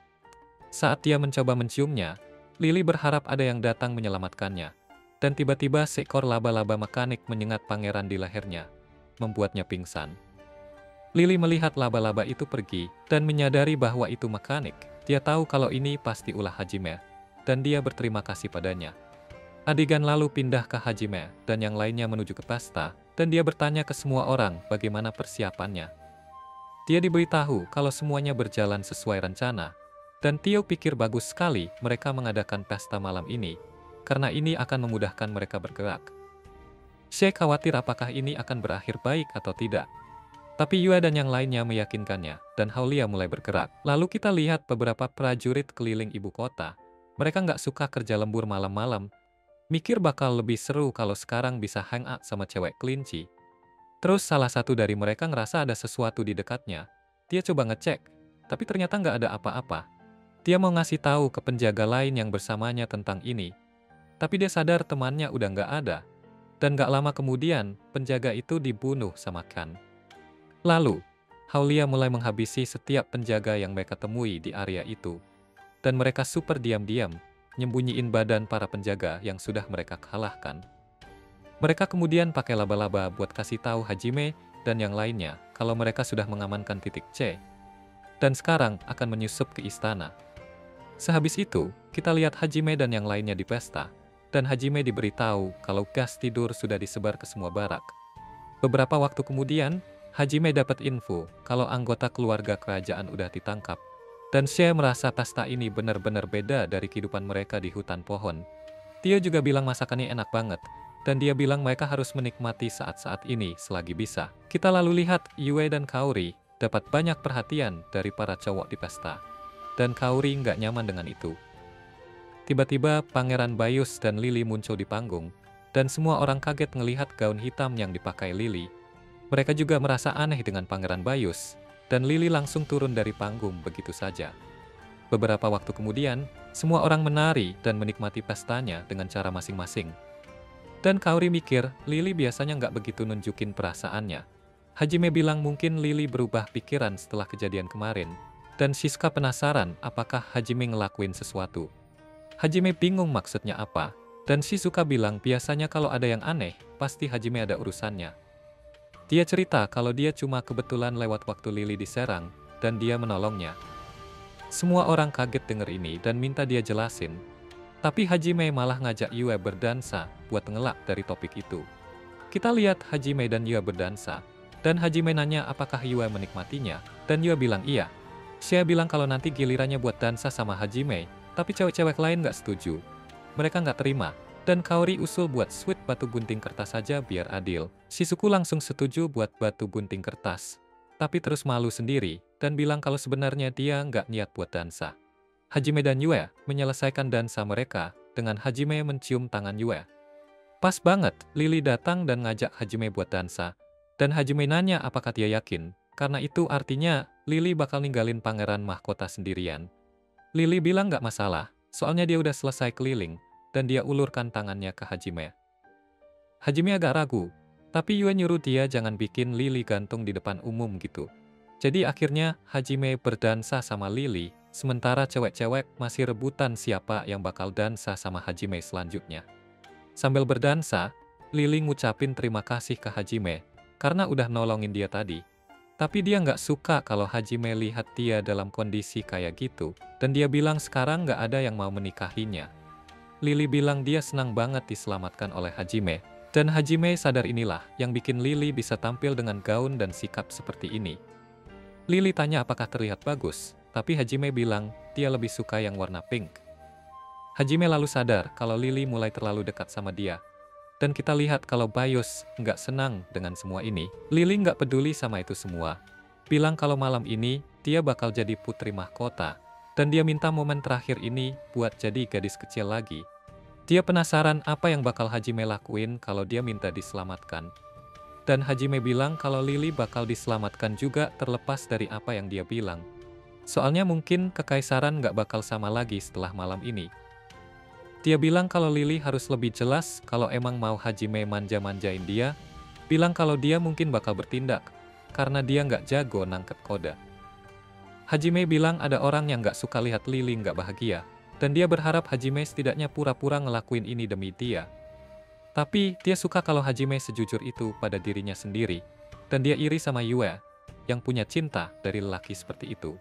Saat dia mencoba menciumnya, Lily berharap ada yang datang menyelamatkannya, dan tiba-tiba seekor laba-laba mekanik menyengat pangeran di lehernya, membuatnya pingsan. Lily melihat laba-laba itu pergi, dan menyadari bahwa itu mekanik. Dia tahu kalau ini pasti ulah Hajime, dan dia berterima kasih padanya. Adegan lalu pindah ke Hajime, dan yang lainnya menuju ke pesta, dan dia bertanya ke semua orang bagaimana persiapannya. Dia diberitahu kalau semuanya berjalan sesuai rencana, dan Tio pikir bagus sekali mereka mengadakan pesta malam ini, karena ini akan memudahkan mereka bergerak. She khawatir apakah ini akan berakhir baik atau tidak. Tapi Yua dan yang lainnya meyakinkannya, dan Haulia mulai bergerak. Lalu kita lihat beberapa prajurit keliling ibu kota. Mereka nggak suka kerja lembur malam-malam. Mikir bakal lebih seru kalau sekarang bisa hang out sama cewek kelinci. Terus salah satu dari mereka ngerasa ada sesuatu di dekatnya. Dia coba ngecek, tapi ternyata nggak ada apa-apa. Dia mau ngasih tahu ke penjaga lain yang bersamanya tentang ini. Tapi dia sadar temannya udah nggak ada. Dan nggak lama kemudian, penjaga itu dibunuh sama Khan. Lalu, Haulia mulai menghabisi setiap penjaga yang mereka temui di area itu. Dan mereka super diam-diam, nyembunyiin badan para penjaga yang sudah mereka kalahkan. Mereka kemudian pakai laba-laba buat kasih tahu Hajime dan yang lainnya kalau mereka sudah mengamankan titik C. Dan sekarang akan menyusup ke istana. Sehabis itu, kita lihat Hajime dan yang lainnya di pesta. Dan Hajime diberitahu kalau gas tidur sudah disebar ke semua barak. Beberapa waktu kemudian, Hajime dapat info kalau anggota keluarga kerajaan udah ditangkap. Dan Xie merasa pesta ini benar-benar beda dari kehidupan mereka di hutan pohon. Tio juga bilang masakannya enak banget. Dan dia bilang mereka harus menikmati saat-saat ini selagi bisa. Kita lalu lihat Yue dan Kaori dapat banyak perhatian dari para cowok di pesta. Dan Kaori nggak nyaman dengan itu. Tiba-tiba Pangeran Bayus dan Lily muncul di panggung. Dan semua orang kaget ngelihat gaun hitam yang dipakai Lily. Mereka juga merasa aneh dengan Pangeran Bayus. Dan Lily langsung turun dari panggung begitu saja. Beberapa waktu kemudian, semua orang menari dan menikmati pestanya dengan cara masing-masing. Dan Kaori mikir, Lily biasanya nggak begitu nunjukin perasaannya. Hajime bilang mungkin Lily berubah pikiran setelah kejadian kemarin. Dan Shizuka penasaran apakah Hajime ngelakuin sesuatu. Hajime bingung maksudnya apa. Dan Shizuka bilang biasanya kalau ada yang aneh, pasti Hajime ada urusannya. Dia cerita kalau dia cuma kebetulan lewat waktu Lily diserang, dan dia menolongnya. Semua orang kaget denger ini dan minta dia jelasin. Tapi Hajime malah ngajak Yue berdansa buat ngelak dari topik itu. Kita lihat Hajime dan Yue berdansa. Dan Hajime nanya apakah Yue menikmatinya. Dan Yue bilang iya. Xie bilang kalau nanti gilirannya buat dansa sama Hajime. Tapi cewek-cewek lain gak setuju. Mereka gak terima. Dan Kaori usul buat sweet batu gunting kertas saja biar adil. Shizuku langsung setuju buat batu gunting kertas. Tapi terus malu sendiri, dan bilang kalau sebenarnya dia nggak niat buat dansa. Hajime dan Yue menyelesaikan dansa mereka, dengan Hajime mencium tangan Yue. Pas banget, Lily datang dan ngajak Hajime buat dansa. Dan Hajime nanya apakah dia yakin, karena itu artinya Lily bakal ninggalin pangeran mahkota sendirian. Lily bilang nggak masalah, soalnya dia udah selesai keliling, dan dia ulurkan tangannya ke Hajime. Hajime agak ragu, tapi Yue nyuruh dia jangan bikin Lily gantung di depan umum gitu. Jadi akhirnya Hajime berdansa sama Lily, sementara cewek-cewek masih rebutan siapa yang bakal dansa sama Hajime selanjutnya. Sambil berdansa, Lily ngucapin terima kasih ke Hajime, karena udah nolongin dia tadi. Tapi dia nggak suka kalau Hajime lihat dia dalam kondisi kayak gitu, dan dia bilang sekarang nggak ada yang mau menikahinya. Lily bilang dia senang banget diselamatkan oleh Hajime, dan Hajime sadar inilah yang bikin Lily bisa tampil dengan gaun dan sikap seperti ini. Lily tanya apakah terlihat bagus, tapi Hajime bilang dia lebih suka yang warna pink. Hajime lalu sadar kalau Lily mulai terlalu dekat sama dia. Dan kita lihat kalau Bayus nggak senang dengan semua ini. Lily nggak peduli sama itu semua. Bilang kalau malam ini dia bakal jadi putri mahkota. Dan dia minta momen terakhir ini buat jadi gadis kecil lagi. Dia penasaran apa yang bakal Hajime lakuin kalau dia minta diselamatkan. Dan Hajime bilang kalau Lily bakal diselamatkan juga terlepas dari apa yang dia bilang. Soalnya mungkin kekaisaran nggak bakal sama lagi setelah malam ini. Dia bilang kalau Lily harus lebih jelas kalau emang mau Hajime manja-manjain dia. Bilang kalau dia mungkin bakal bertindak, karena dia nggak jago nangkep kode. Hajime bilang ada orang yang nggak suka lihat Lily nggak bahagia. Dan dia berharap Hajime setidaknya pura-pura ngelakuin ini demi dia. Tapi dia suka kalau Hajime sejujur itu pada dirinya sendiri. Dan dia iri sama Yue, yang punya cinta dari lelaki seperti itu.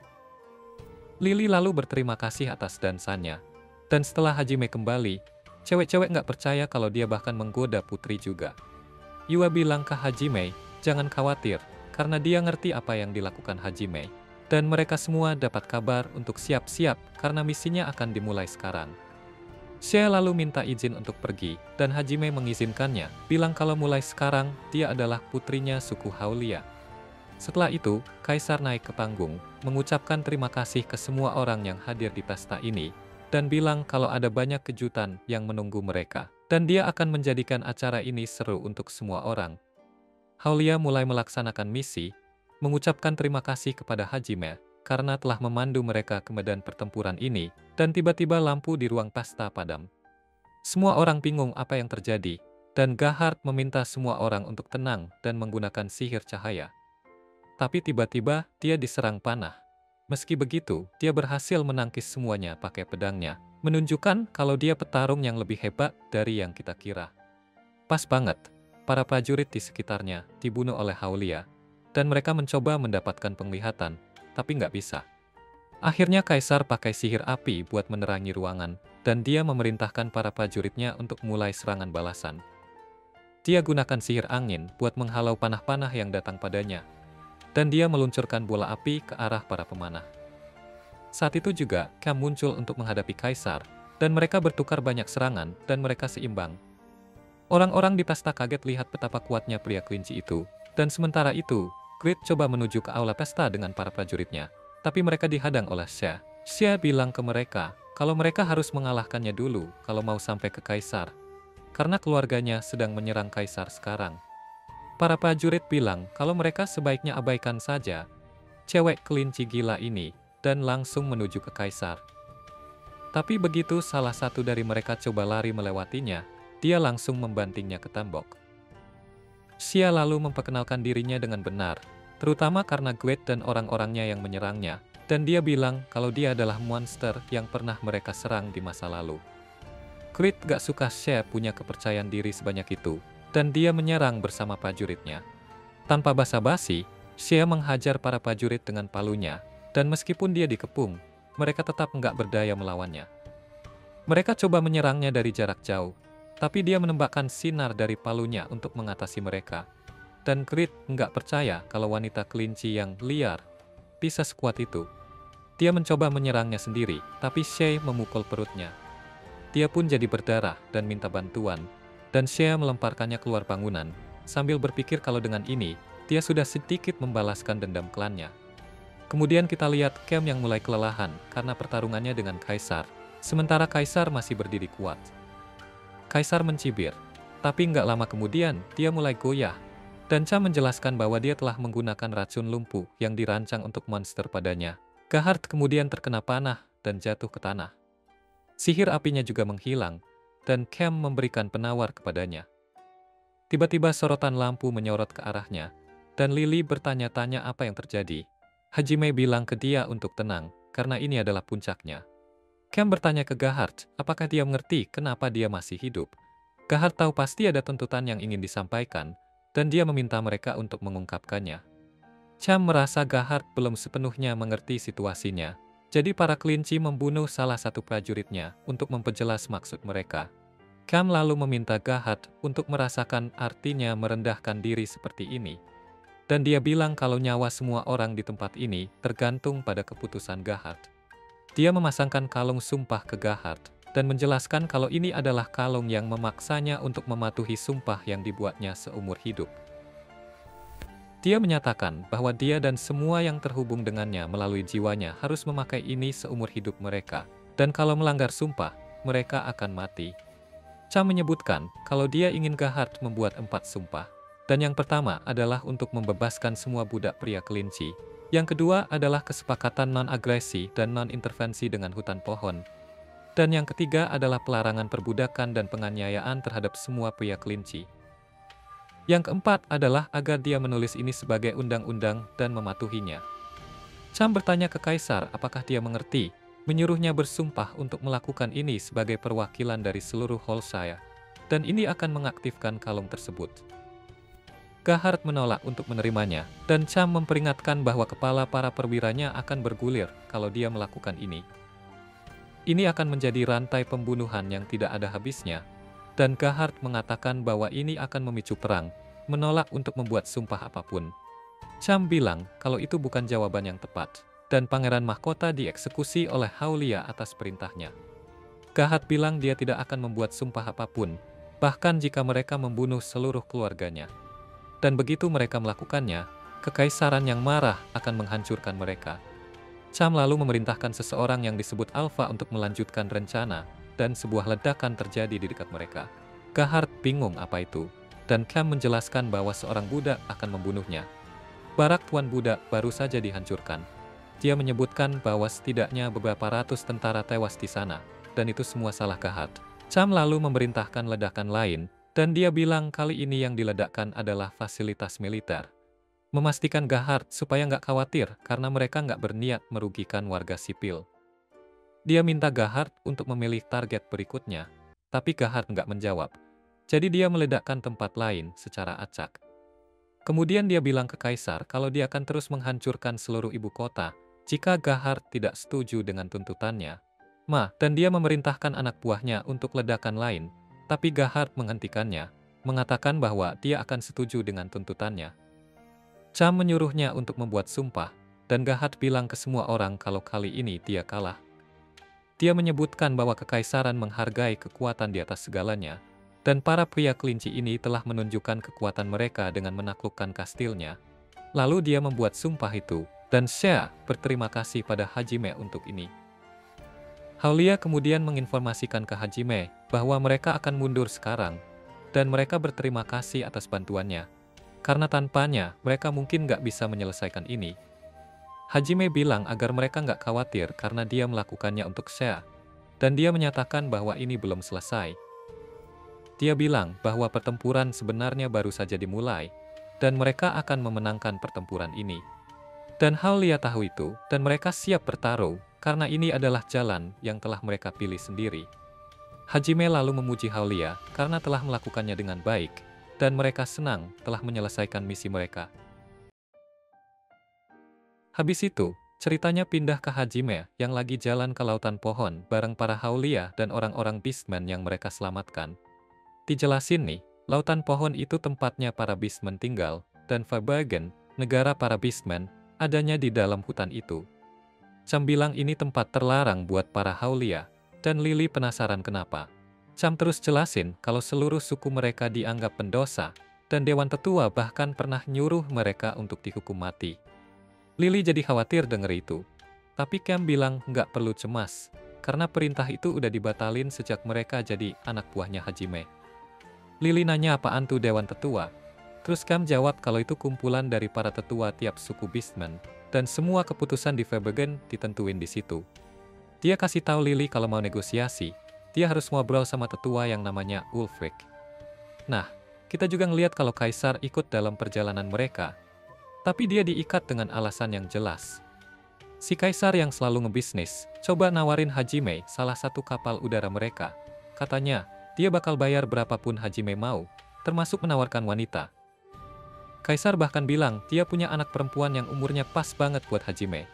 Lily lalu berterima kasih atas dansanya. Dan setelah Hajime kembali, cewek-cewek nggak percaya kalau dia bahkan menggoda putri juga. Yue bilang ke Hajime, jangan khawatir, karena dia ngerti apa yang dilakukan Hajime. Dan mereka semua dapat kabar untuk siap-siap karena misinya akan dimulai sekarang. Xie lalu minta izin untuk pergi, dan Hajime mengizinkannya, bilang kalau mulai sekarang dia adalah putrinya suku Haulia. Setelah itu, Kaisar naik ke panggung, mengucapkan terima kasih ke semua orang yang hadir di pesta ini, dan bilang kalau ada banyak kejutan yang menunggu mereka, dan dia akan menjadikan acara ini seru untuk semua orang. Haulia mulai melaksanakan misi, mengucapkan terima kasih kepada Hajime karena telah memandu mereka ke medan pertempuran ini, dan tiba-tiba lampu di ruang pesta padam. Semua orang bingung apa yang terjadi, dan Gahard meminta semua orang untuk tenang dan menggunakan sihir cahaya. Tapi tiba-tiba dia diserang panah. Meski begitu, dia berhasil menangkis semuanya pakai pedangnya, menunjukkan kalau dia petarung yang lebih hebat dari yang kita kira. Pas banget, para prajurit di sekitarnya dibunuh oleh Haulia, dan mereka mencoba mendapatkan penglihatan, tapi nggak bisa. Akhirnya Kaisar pakai sihir api buat menerangi ruangan, dan dia memerintahkan para prajuritnya untuk mulai serangan balasan. Dia gunakan sihir angin buat menghalau panah-panah yang datang padanya. Dan dia meluncurkan bola api ke arah para pemanah. Saat itu juga, Cam muncul untuk menghadapi Kaisar, dan mereka bertukar banyak serangan, dan mereka seimbang. Orang-orang di pesta kaget lihat betapa kuatnya pria kelinci itu, dan sementara itu, Grid coba menuju ke aula pesta dengan para prajuritnya, tapi mereka dihadang oleh Xia. Xia bilang ke mereka, kalau mereka harus mengalahkannya dulu kalau mau sampai ke Kaisar, karena keluarganya sedang menyerang Kaisar sekarang. Para prajurit bilang kalau mereka sebaiknya abaikan saja cewek kelinci gila ini, dan langsung menuju ke Kaisar. Tapi begitu salah satu dari mereka coba lari melewatinya, dia langsung membantingnya ke tembok. Xia lalu memperkenalkan dirinya dengan benar, terutama karena Grid dan orang-orangnya yang menyerangnya, dan dia bilang kalau dia adalah monster yang pernah mereka serang di masa lalu. Grid gak suka Xia punya kepercayaan diri sebanyak itu, dan dia menyerang bersama prajuritnya. Tanpa basa-basi, Xia menghajar para prajurit dengan palunya, dan meskipun dia dikepung, mereka tetap nggak berdaya melawannya. Mereka coba menyerangnya dari jarak jauh, tapi dia menembakkan sinar dari palunya untuk mengatasi mereka. Dan Grid nggak percaya kalau wanita kelinci yang liar bisa sekuat itu. Dia mencoba menyerangnya sendiri, tapi Xia memukul perutnya. Dia pun jadi berdarah dan minta bantuan, dan Xia melemparkannya keluar bangunan, sambil berpikir kalau dengan ini, dia sudah sedikit membalaskan dendam klannya. Kemudian kita lihat Cam yang mulai kelelahan karena pertarungannya dengan Kaisar, sementara Kaisar masih berdiri kuat. Kaisar mencibir, tapi nggak lama kemudian dia mulai goyah, dan Cam menjelaskan bahwa dia telah menggunakan racun lumpuh yang dirancang untuk monster padanya. Gahard kemudian terkena panah dan jatuh ke tanah. Sihir apinya juga menghilang, dan Cam memberikan penawar kepadanya. Tiba-tiba sorotan lampu menyorot ke arahnya, dan Lily bertanya-tanya apa yang terjadi. Hajime bilang ke dia untuk tenang, karena ini adalah puncaknya. Cam bertanya ke Gahard, apakah dia mengerti kenapa dia masih hidup. Gahard tahu pasti ada tuntutan yang ingin disampaikan, dan dia meminta mereka untuk mengungkapkannya. Cam merasa Gahard belum sepenuhnya mengerti situasinya, jadi para kelinci membunuh salah satu prajuritnya untuk memperjelas maksud mereka. Cam lalu meminta Gahard untuk merasakan artinya merendahkan diri seperti ini. Dan dia bilang kalau nyawa semua orang di tempat ini tergantung pada keputusan Gahard. Dia memasangkan kalung sumpah ke Gahard, dan menjelaskan kalau ini adalah kalung yang memaksanya untuk mematuhi sumpah yang dibuatnya seumur hidup. Dia menyatakan bahwa dia dan semua yang terhubung dengannya melalui jiwanya harus memakai ini seumur hidup mereka, dan kalau melanggar sumpah, mereka akan mati. Cam menyebutkan kalau dia ingin Gahard membuat 4 sumpah, dan yang pertama adalah untuk membebaskan semua budak pria kelinci, yang kedua adalah kesepakatan non-agresi dan non-intervensi dengan hutan pohon, dan yang ketiga adalah pelarangan perbudakan dan penganiayaan terhadap semua pria kelinci. Yang keempat adalah agar dia menulis ini sebagai undang-undang dan mematuhinya. Cam bertanya ke Kaisar apakah dia mengerti, menyuruhnya bersumpah untuk melakukan ini sebagai perwakilan dari seluruh Holshire, dan ini akan mengaktifkan kalung tersebut. Gahard menolak untuk menerimanya, dan Cam memperingatkan bahwa kepala para perwiranya akan bergulir kalau dia melakukan ini. Ini akan menjadi rantai pembunuhan yang tidak ada habisnya, dan Gahard mengatakan bahwa ini akan memicu perang, menolak untuk membuat sumpah apapun. Cam bilang kalau itu bukan jawaban yang tepat, dan Pangeran Mahkota dieksekusi oleh Haulia atas perintahnya. Gahard bilang dia tidak akan membuat sumpah apapun, bahkan jika mereka membunuh seluruh keluarganya. Dan begitu mereka melakukannya, kekaisaran yang marah akan menghancurkan mereka. Cam lalu memerintahkan seseorang yang disebut Alpha untuk melanjutkan rencana, dan sebuah ledakan terjadi di dekat mereka. Gahard bingung apa itu, dan Cam menjelaskan bahwa seorang budak akan membunuhnya. Barak Tuan Budak baru saja dihancurkan. Dia menyebutkan bahwa setidaknya beberapa ratus tentara tewas di sana, dan itu semua salah Gahard. Cam lalu memerintahkan ledakan lain, dan dia bilang kali ini yang diledakkan adalah fasilitas militer. Memastikan Gahard supaya nggak khawatir karena mereka nggak berniat merugikan warga sipil. Dia minta Gahard untuk memilih target berikutnya, tapi Gahard nggak menjawab. Jadi dia meledakkan tempat lain secara acak. Kemudian dia bilang ke Kaisar kalau dia akan terus menghancurkan seluruh ibu kota jika Gahard tidak setuju dengan tuntutannya. Dan dia memerintahkan anak buahnya untuk ledakan lain, tapi Gahard menghentikannya. mengatakan bahwa dia akan setuju dengan tuntutannya. Cham menyuruhnya untuk membuat sumpah, dan Gahat bilang ke semua orang kalau kali ini dia kalah. Dia menyebutkan bahwa kekaisaran menghargai kekuatan di atas segalanya, dan para pria kelinci ini telah menunjukkan kekuatan mereka dengan menaklukkan kastilnya. Lalu dia membuat sumpah itu, dan Xia berterima kasih pada Hajime untuk ini. Haulia kemudian menginformasikan ke Hajime bahwa mereka akan mundur sekarang, dan mereka berterima kasih atas bantuannya. Karena tanpanya, mereka mungkin nggak bisa menyelesaikan ini. Hajime bilang agar mereka nggak khawatir karena dia melakukannya untuk Xia, dan dia menyatakan bahwa ini belum selesai. Dia bilang bahwa pertempuran sebenarnya baru saja dimulai, dan mereka akan memenangkan pertempuran ini. Dan Haulia tahu itu, dan mereka siap bertaruh, karena ini adalah jalan yang telah mereka pilih sendiri. Hajime lalu memuji Haulia karena telah melakukannya dengan baik, dan mereka senang telah menyelesaikan misi mereka. Habis itu, ceritanya pindah ke Hajime yang lagi jalan ke lautan pohon bareng para Haulia dan orang-orang Beastmen yang mereka selamatkan. Dijelasin nih, lautan pohon itu tempatnya para Beastmen tinggal, dan Fabergen, negara para Beastmen, adanya di dalam hutan itu. Cham bilang ini tempat terlarang buat para Haulia, dan Lily penasaran kenapa. Cham terus jelasin kalau seluruh suku mereka dianggap pendosa, dan Dewan Tetua bahkan pernah nyuruh mereka untuk dihukum mati. Lily jadi khawatir denger itu. Tapi Cam bilang nggak perlu cemas, karena perintah itu udah dibatalin sejak mereka jadi anak buahnya Hajime. Lily nanya apaan tuh Dewan Tetua. Terus Cam jawab kalau itu kumpulan dari para tetua tiap suku Beastmen, dan semua keputusan di Fabergen ditentuin di situ. Dia kasih tahu Lily kalau mau negosiasi, dia harus ngobrol sama tetua yang namanya Ulfric. Nah, kita juga ngeliat kalau Kaisar ikut dalam perjalanan mereka, tapi dia diikat dengan alasan yang jelas. Si Kaisar yang selalu ngebisnis, coba nawarin Hajime salah satu kapal udara mereka. Katanya, dia bakal bayar berapapun Hajime mau, termasuk menawarkan wanita. Kaisar bahkan bilang dia punya anak perempuan yang umurnya pas banget buat Hajime.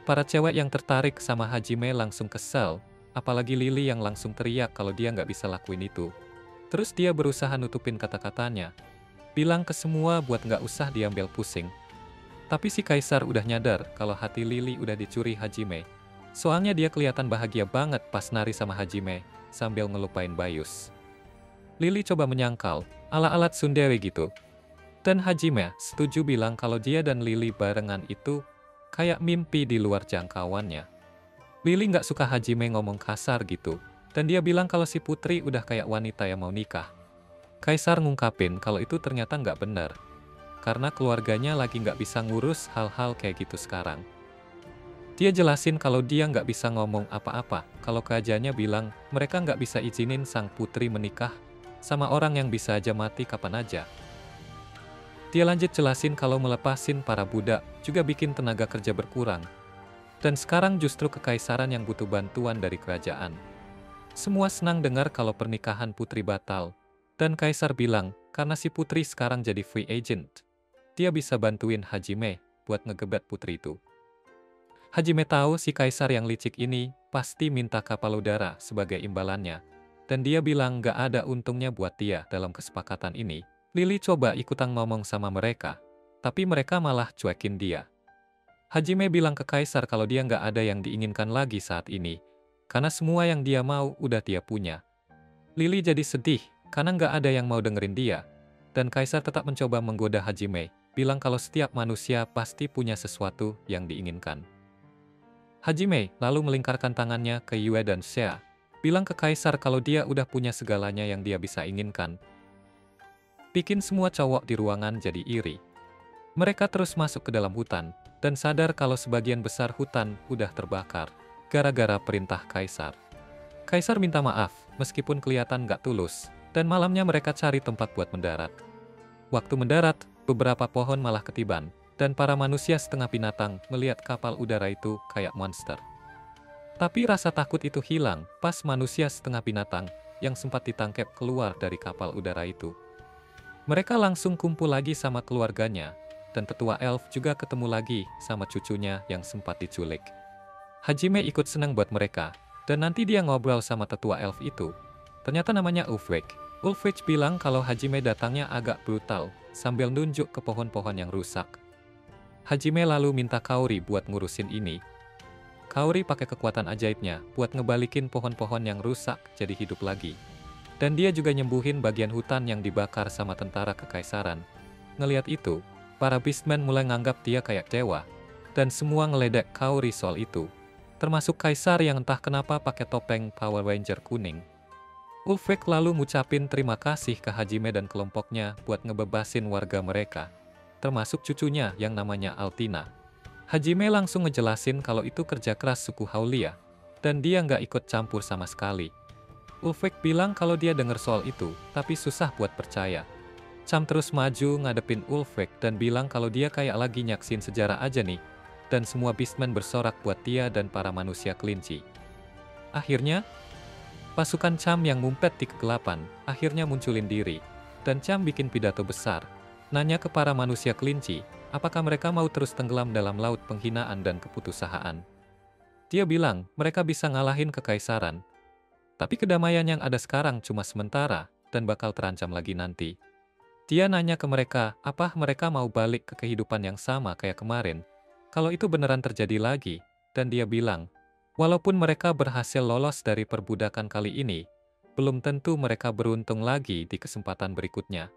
Para cewek yang tertarik sama Hajime langsung kesel, apalagi Lily yang langsung teriak kalau dia nggak bisa lakuin itu. Terus dia berusaha nutupin kata-katanya, bilang ke semua buat nggak usah diambil pusing. Tapi si Kaisar udah nyadar kalau hati Lily udah dicuri Hajime. Soalnya dia kelihatan bahagia banget pas nari sama Hajime, sambil ngelupain Bayus. Lily coba menyangkal, ala-ala tsundere gitu. Dan Hajime setuju bilang kalau dia dan Lily barengan itu kayak mimpi di luar jangkauannya. Lily nggak suka Hajime ngomong kasar gitu, dan dia bilang kalau si putri udah kayak wanita yang mau nikah. Kaisar ngungkapin kalau itu ternyata nggak benar, karena keluarganya lagi nggak bisa ngurus hal-hal kayak gitu sekarang. Dia jelasin kalau dia nggak bisa ngomong apa-apa, kalau kerajaannya bilang mereka nggak bisa izinin sang putri menikah sama orang yang bisa aja mati kapan aja. Dia lanjut jelasin kalau melepasin para budak juga bikin tenaga kerja berkurang. Dan sekarang justru kekaisaran yang butuh bantuan dari kerajaan. Semua senang dengar kalau pernikahan putri batal. Dan Kaisar bilang, karena si putri sekarang jadi free agent, dia bisa bantuin Hajime buat ngegebet putri itu. Hajime tahu si Kaisar yang licik ini pasti minta kapal udara sebagai imbalannya. Dan dia bilang gak ada untungnya buat dia dalam kesepakatan ini. Lily coba ikutan ngomong sama mereka, tapi mereka malah cuekin dia. Hajime bilang ke Kaisar kalau dia nggak ada yang diinginkan lagi saat ini, karena semua yang dia mau udah dia punya. Lily jadi sedih, karena nggak ada yang mau dengerin dia, dan Kaisar tetap mencoba menggoda Hajime, bilang kalau setiap manusia pasti punya sesuatu yang diinginkan. Hajime lalu melingkarkan tangannya ke Yue dan Xia, bilang ke Kaisar kalau dia udah punya segalanya yang dia bisa inginkan. Bikin semua cowok di ruangan jadi iri. Mereka terus masuk ke dalam hutan, dan sadar kalau sebagian besar hutan udah terbakar, gara-gara perintah Kaisar. Kaisar minta maaf, meskipun kelihatan gak tulus, dan malamnya mereka cari tempat buat mendarat. Waktu mendarat, beberapa pohon malah ketiban, dan para manusia setengah binatang melihat kapal udara itu kayak monster. Tapi rasa takut itu hilang pas manusia setengah binatang yang sempat ditangkap keluar dari kapal udara itu. Mereka langsung kumpul lagi sama keluarganya, dan tetua elf juga ketemu lagi sama cucunya yang sempat diculik. Hajime ikut senang buat mereka, dan nanti dia ngobrol sama tetua elf itu. Ternyata namanya Ulfric. Ulfric bilang kalau Hajime datangnya agak brutal, sambil nunjuk ke pohon-pohon yang rusak. Hajime lalu minta Kaori buat ngurusin ini. Kaori pakai kekuatan ajaibnya buat ngebalikin pohon-pohon yang rusak jadi hidup lagi. Dan dia juga nyembuhin bagian hutan yang dibakar sama tentara kekaisaran. Ngeliat itu, para beastmen mulai nganggap dia kayak dewa. Dan semua ngeledek Kaori soal itu. Termasuk kaisar yang entah kenapa pakai topeng Power Ranger kuning. Ulfric lalu ngucapin terima kasih ke Hajime dan kelompoknya buat ngebebasin warga mereka. Termasuk cucunya yang namanya Altina. Hajime langsung ngejelasin kalau itu kerja keras suku Haulia. Dan dia nggak ikut campur sama sekali. Ulfric bilang kalau dia denger soal itu, tapi susah buat percaya. Cham terus maju ngadepin Ulfric dan bilang kalau dia kayak lagi nyaksin sejarah aja nih. Dan semua beastmen bersorak buat dia dan para manusia kelinci. Akhirnya, pasukan Cham yang ngumpet di kegelapan, akhirnya munculin diri. Dan Cham bikin pidato besar, nanya ke para manusia kelinci, apakah mereka mau terus tenggelam dalam laut penghinaan dan keputusasaan. Dia bilang, mereka bisa ngalahin kekaisaran. Tapi kedamaian yang ada sekarang cuma sementara, dan bakal terancam lagi nanti. Dia nanya ke mereka, apa mereka mau balik ke kehidupan yang sama kayak kemarin, kalau itu beneran terjadi lagi, dan dia bilang, walaupun mereka berhasil lolos dari perbudakan kali ini, belum tentu mereka beruntung lagi di kesempatan berikutnya.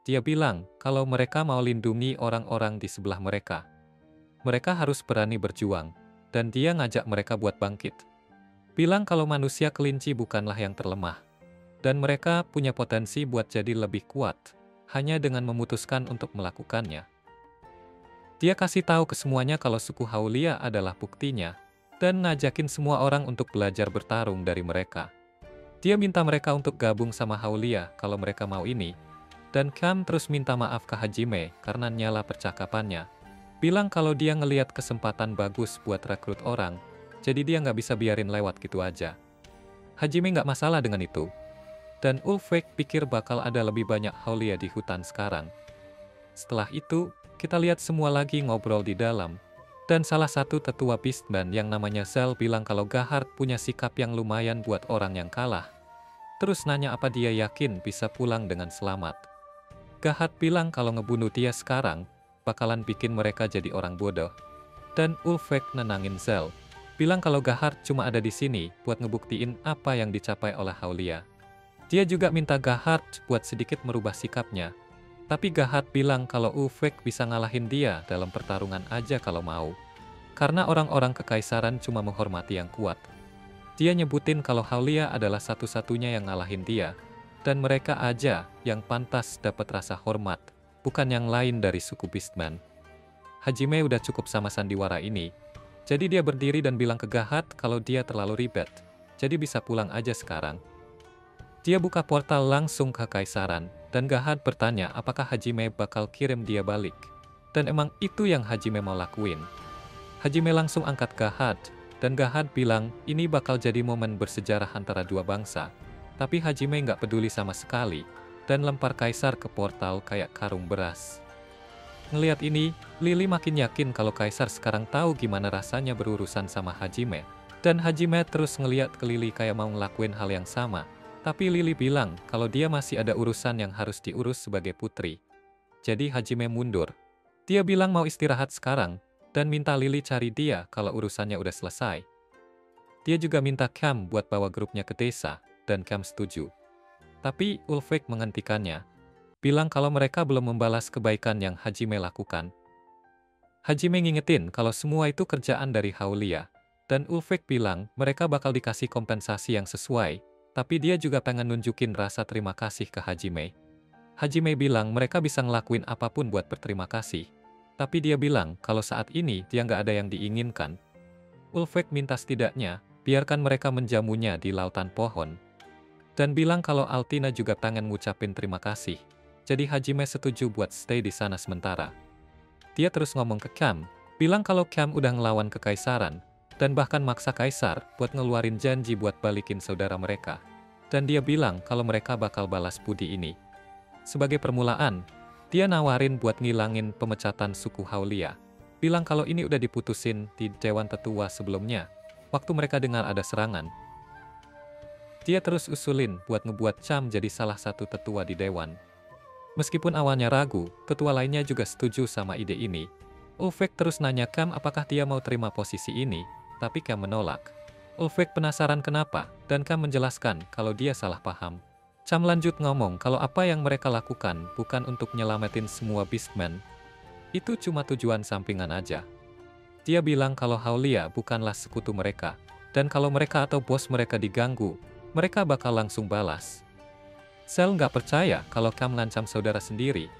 Dia bilang, kalau mereka mau lindungi orang-orang di sebelah mereka, mereka harus berani berjuang, dan dia ngajak mereka buat bangkit. Bilang kalau manusia kelinci bukanlah yang terlemah, dan mereka punya potensi buat jadi lebih kuat, hanya dengan memutuskan untuk melakukannya. Dia kasih tahu ke semuanya kalau suku Haulia adalah buktinya, dan ngajakin semua orang untuk belajar bertarung dari mereka. Dia minta mereka untuk gabung sama Haulia kalau mereka mau ini, dan Cham terus minta maaf ke Hajime karena nyala percakapannya. Bilang kalau dia ngeliat kesempatan bagus buat rekrut orang, jadi dia nggak bisa biarin lewat gitu aja. Hajime nggak masalah dengan itu. Dan Ulfric pikir bakal ada lebih banyak Haulia di hutan sekarang. Setelah itu, kita lihat semua lagi ngobrol di dalam. Dan salah satu tetua Beastman yang namanya Zal bilang kalau Gahard punya sikap yang lumayan buat orang yang kalah. Terus nanya apa dia yakin bisa pulang dengan selamat. Gahard bilang kalau ngebunuh dia sekarang, bakalan bikin mereka jadi orang bodoh. Dan Ulfric nenangin Zal. Bilang kalau Gahard cuma ada di sini buat ngebuktiin apa yang dicapai oleh Haulia. Dia juga minta Gahard buat sedikit merubah sikapnya. Tapi Gahard bilang kalau Ulfric bisa ngalahin dia dalam pertarungan aja kalau mau. Karena orang-orang kekaisaran cuma menghormati yang kuat. Dia nyebutin kalau Haulia adalah satu-satunya yang ngalahin dia. Dan mereka aja yang pantas dapat rasa hormat, bukan yang lain dari suku Beastman. Hajime udah cukup sama sandiwara ini. Jadi dia berdiri dan bilang ke Gahard kalau dia terlalu ribet. Jadi bisa pulang aja sekarang. Dia buka portal langsung ke Kaisaran, dan Gahard bertanya apakah Hajime bakal kirim dia balik. Dan emang itu yang Hajime mau lakuin. Hajime langsung angkat Gahard, dan Gahard bilang ini bakal jadi momen bersejarah antara dua bangsa. Tapi Hajime nggak peduli sama sekali, dan lempar Kaisar ke portal kayak karung beras. Ngelihat ini, Lily makin yakin kalau Kaisar sekarang tahu gimana rasanya berurusan sama Hajime. Dan Hajime terus ngeliat ke Lily kayak mau ngelakuin hal yang sama. Tapi Lily bilang kalau dia masih ada urusan yang harus diurus sebagai putri. Jadi Hajime mundur. Dia bilang mau istirahat sekarang, dan minta Lily cari dia kalau urusannya udah selesai. Dia juga minta Cham buat bawa grupnya ke desa, dan Cham setuju. Tapi Ulfric menghentikannya. Bilang kalau mereka belum membalas kebaikan yang Hajime lakukan. Hajime ngingetin kalau semua itu kerjaan dari Haulia. Dan Ulfric bilang mereka bakal dikasih kompensasi yang sesuai. Tapi dia juga pengen nunjukin rasa terima kasih ke Hajime. Hajime bilang mereka bisa ngelakuin apapun buat berterima kasih. Tapi dia bilang kalau saat ini dia nggak ada yang diinginkan. Ulfric minta setidaknya, biarkan mereka menjamunya di lautan pohon. Dan bilang kalau Altina juga pengen ngucapin terima kasih. Jadi Hajime setuju buat stay di sana sementara. Dia terus ngomong ke Cham, bilang kalau Cham udah ngelawan kekaisaran, dan bahkan maksa Kaisar buat ngeluarin janji buat balikin saudara mereka. Dan dia bilang kalau mereka bakal balas budi ini. Sebagai permulaan, dia nawarin buat ngilangin pemecatan suku Haulia. Bilang kalau ini udah diputusin di Dewan Tetua sebelumnya, waktu mereka dengar ada serangan. Dia terus usulin buat ngebuat Cham jadi salah satu tetua di dewan. Meskipun awalnya ragu, tetua lainnya juga setuju sama ide ini. Ulfek terus nanya Cam apakah dia mau terima posisi ini, tapi Cam menolak. Ulfek penasaran kenapa, dan Cam menjelaskan kalau dia salah paham. Cham lanjut ngomong kalau apa yang mereka lakukan bukan untuk nyelamatin semua Beastmen. Itu cuma tujuan sampingan aja. Dia bilang kalau Haulia bukanlah sekutu mereka, dan kalau mereka atau bos mereka diganggu, mereka bakal langsung balas. Sel nggak percaya kalau Cam ngancam saudara sendiri.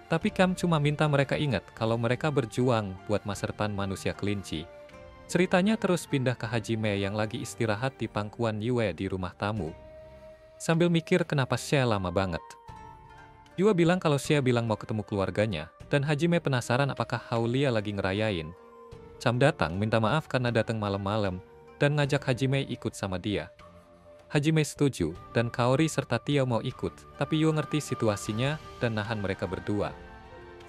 Tapi Cam cuma minta mereka ingat kalau mereka berjuang buat masa depan manusia kelinci. Ceritanya terus pindah ke Hajime yang lagi istirahat di pangkuan Yue di rumah tamu. Sambil mikir kenapa Xia lama banget. Yue bilang kalau Xia bilang mau ketemu keluarganya, dan Hajime penasaran apakah Haulia lagi ngerayain. Cham datang minta maaf karena datang malam-malam, dan ngajak Hajime ikut sama dia. Hajime setuju, dan Kaori serta Tio mau ikut, tapi Yue ngerti situasinya dan nahan mereka berdua.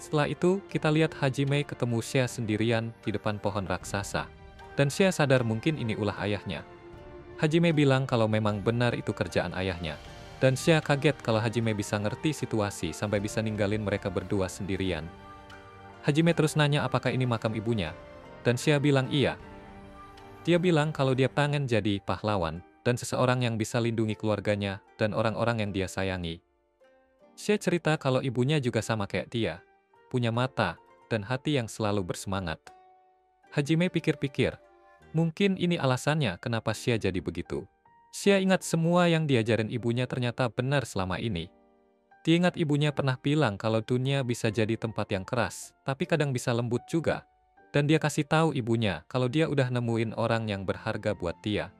Setelah itu, kita lihat Hajime ketemu Xia sendirian di depan pohon raksasa. Dan Xia sadar mungkin ini ulah ayahnya. Hajime bilang kalau memang benar itu kerjaan ayahnya. Dan Xia kaget kalau Hajime bisa ngerti situasi sampai bisa ninggalin mereka berdua sendirian. Hajime terus nanya apakah ini makam ibunya. Dan Xia bilang iya. Dia bilang kalau dia pengen jadi pahlawan, dan seseorang yang bisa lindungi keluarganya dan orang-orang yang dia sayangi. Xia cerita kalau ibunya juga sama kayak dia, punya mata dan hati yang selalu bersemangat. Hajime pikir-pikir, mungkin ini alasannya kenapa Xia jadi begitu. Xia ingat semua yang diajarin ibunya ternyata benar selama ini. Dia ingat ibunya pernah bilang kalau dunia bisa jadi tempat yang keras, tapi kadang bisa lembut juga. Dan dia kasih tahu ibunya kalau dia udah nemuin orang yang berharga buat dia.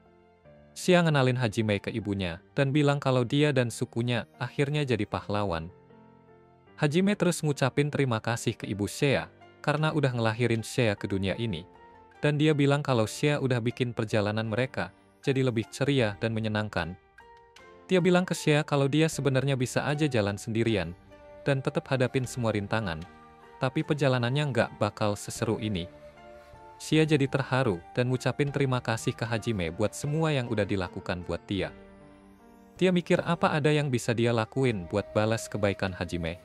Xia ngenalin Hajime ke ibunya, dan bilang kalau dia dan sukunya akhirnya jadi pahlawan. Hajime terus ngucapin terima kasih ke ibu Xia, karena udah ngelahirin Xia ke dunia ini. Dan dia bilang kalau Xia udah bikin perjalanan mereka jadi lebih ceria dan menyenangkan. Dia bilang ke Xia kalau dia sebenarnya bisa aja jalan sendirian, dan tetap hadapin semua rintangan. Tapi perjalanannya nggak bakal seseru ini. Xia jadi terharu dan ngucapin terima kasih ke Hajime buat semua yang udah dilakukan buat dia. Dia mikir apa ada yang bisa dia lakuin buat balas kebaikan Hajime.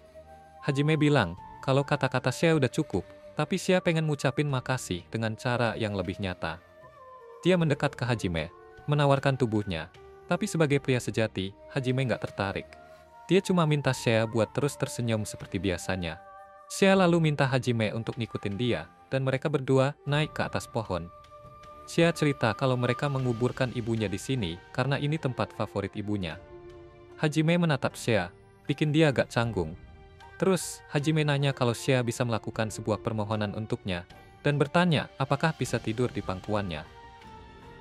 Hajime bilang kalau kata-kata Xia udah cukup, tapi Xia pengen ngucapin makasih dengan cara yang lebih nyata. Dia mendekat ke Hajime, menawarkan tubuhnya, tapi sebagai pria sejati, Hajime nggak tertarik. Dia cuma minta Xia buat terus tersenyum seperti biasanya. Xia lalu minta Hajime untuk ngikutin dia, dan mereka berdua naik ke atas pohon. Xia cerita kalau mereka menguburkan ibunya di sini karena ini tempat favorit ibunya. Hajime menatap Xia, bikin dia agak canggung. Terus, Hajime nanya kalau Xia bisa melakukan sebuah permohonan untuknya, dan bertanya apakah bisa tidur di pangkuannya.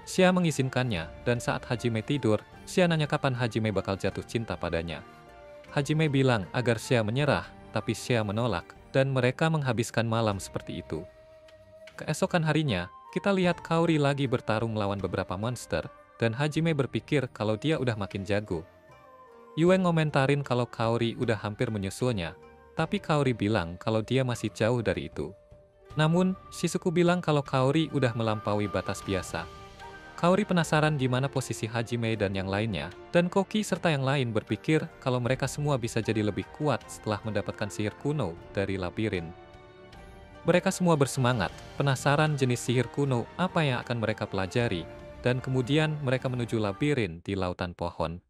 Xia mengizinkannya, dan saat Hajime tidur, Xia nanya kapan Hajime bakal jatuh cinta padanya. Hajime bilang agar Xia menyerah, tapi Xia menolak, dan mereka menghabiskan malam seperti itu. Keesokan harinya, kita lihat Kaori lagi bertarung melawan beberapa monster, dan Hajime berpikir kalau dia udah makin jago. Yue ngomentarin kalau Kaori udah hampir menyusulnya, tapi Kaori bilang kalau dia masih jauh dari itu. Namun, Shizuku bilang kalau Kaori udah melampaui batas biasa. Kaori penasaran di mana posisi Hajime dan yang lainnya, dan Koki serta yang lain berpikir kalau mereka semua bisa jadi lebih kuat setelah mendapatkan sihir kuno dari labirin. Mereka semua bersemangat, penasaran jenis sihir kuno apa yang akan mereka pelajari, dan kemudian mereka menuju labirin di lautan pohon.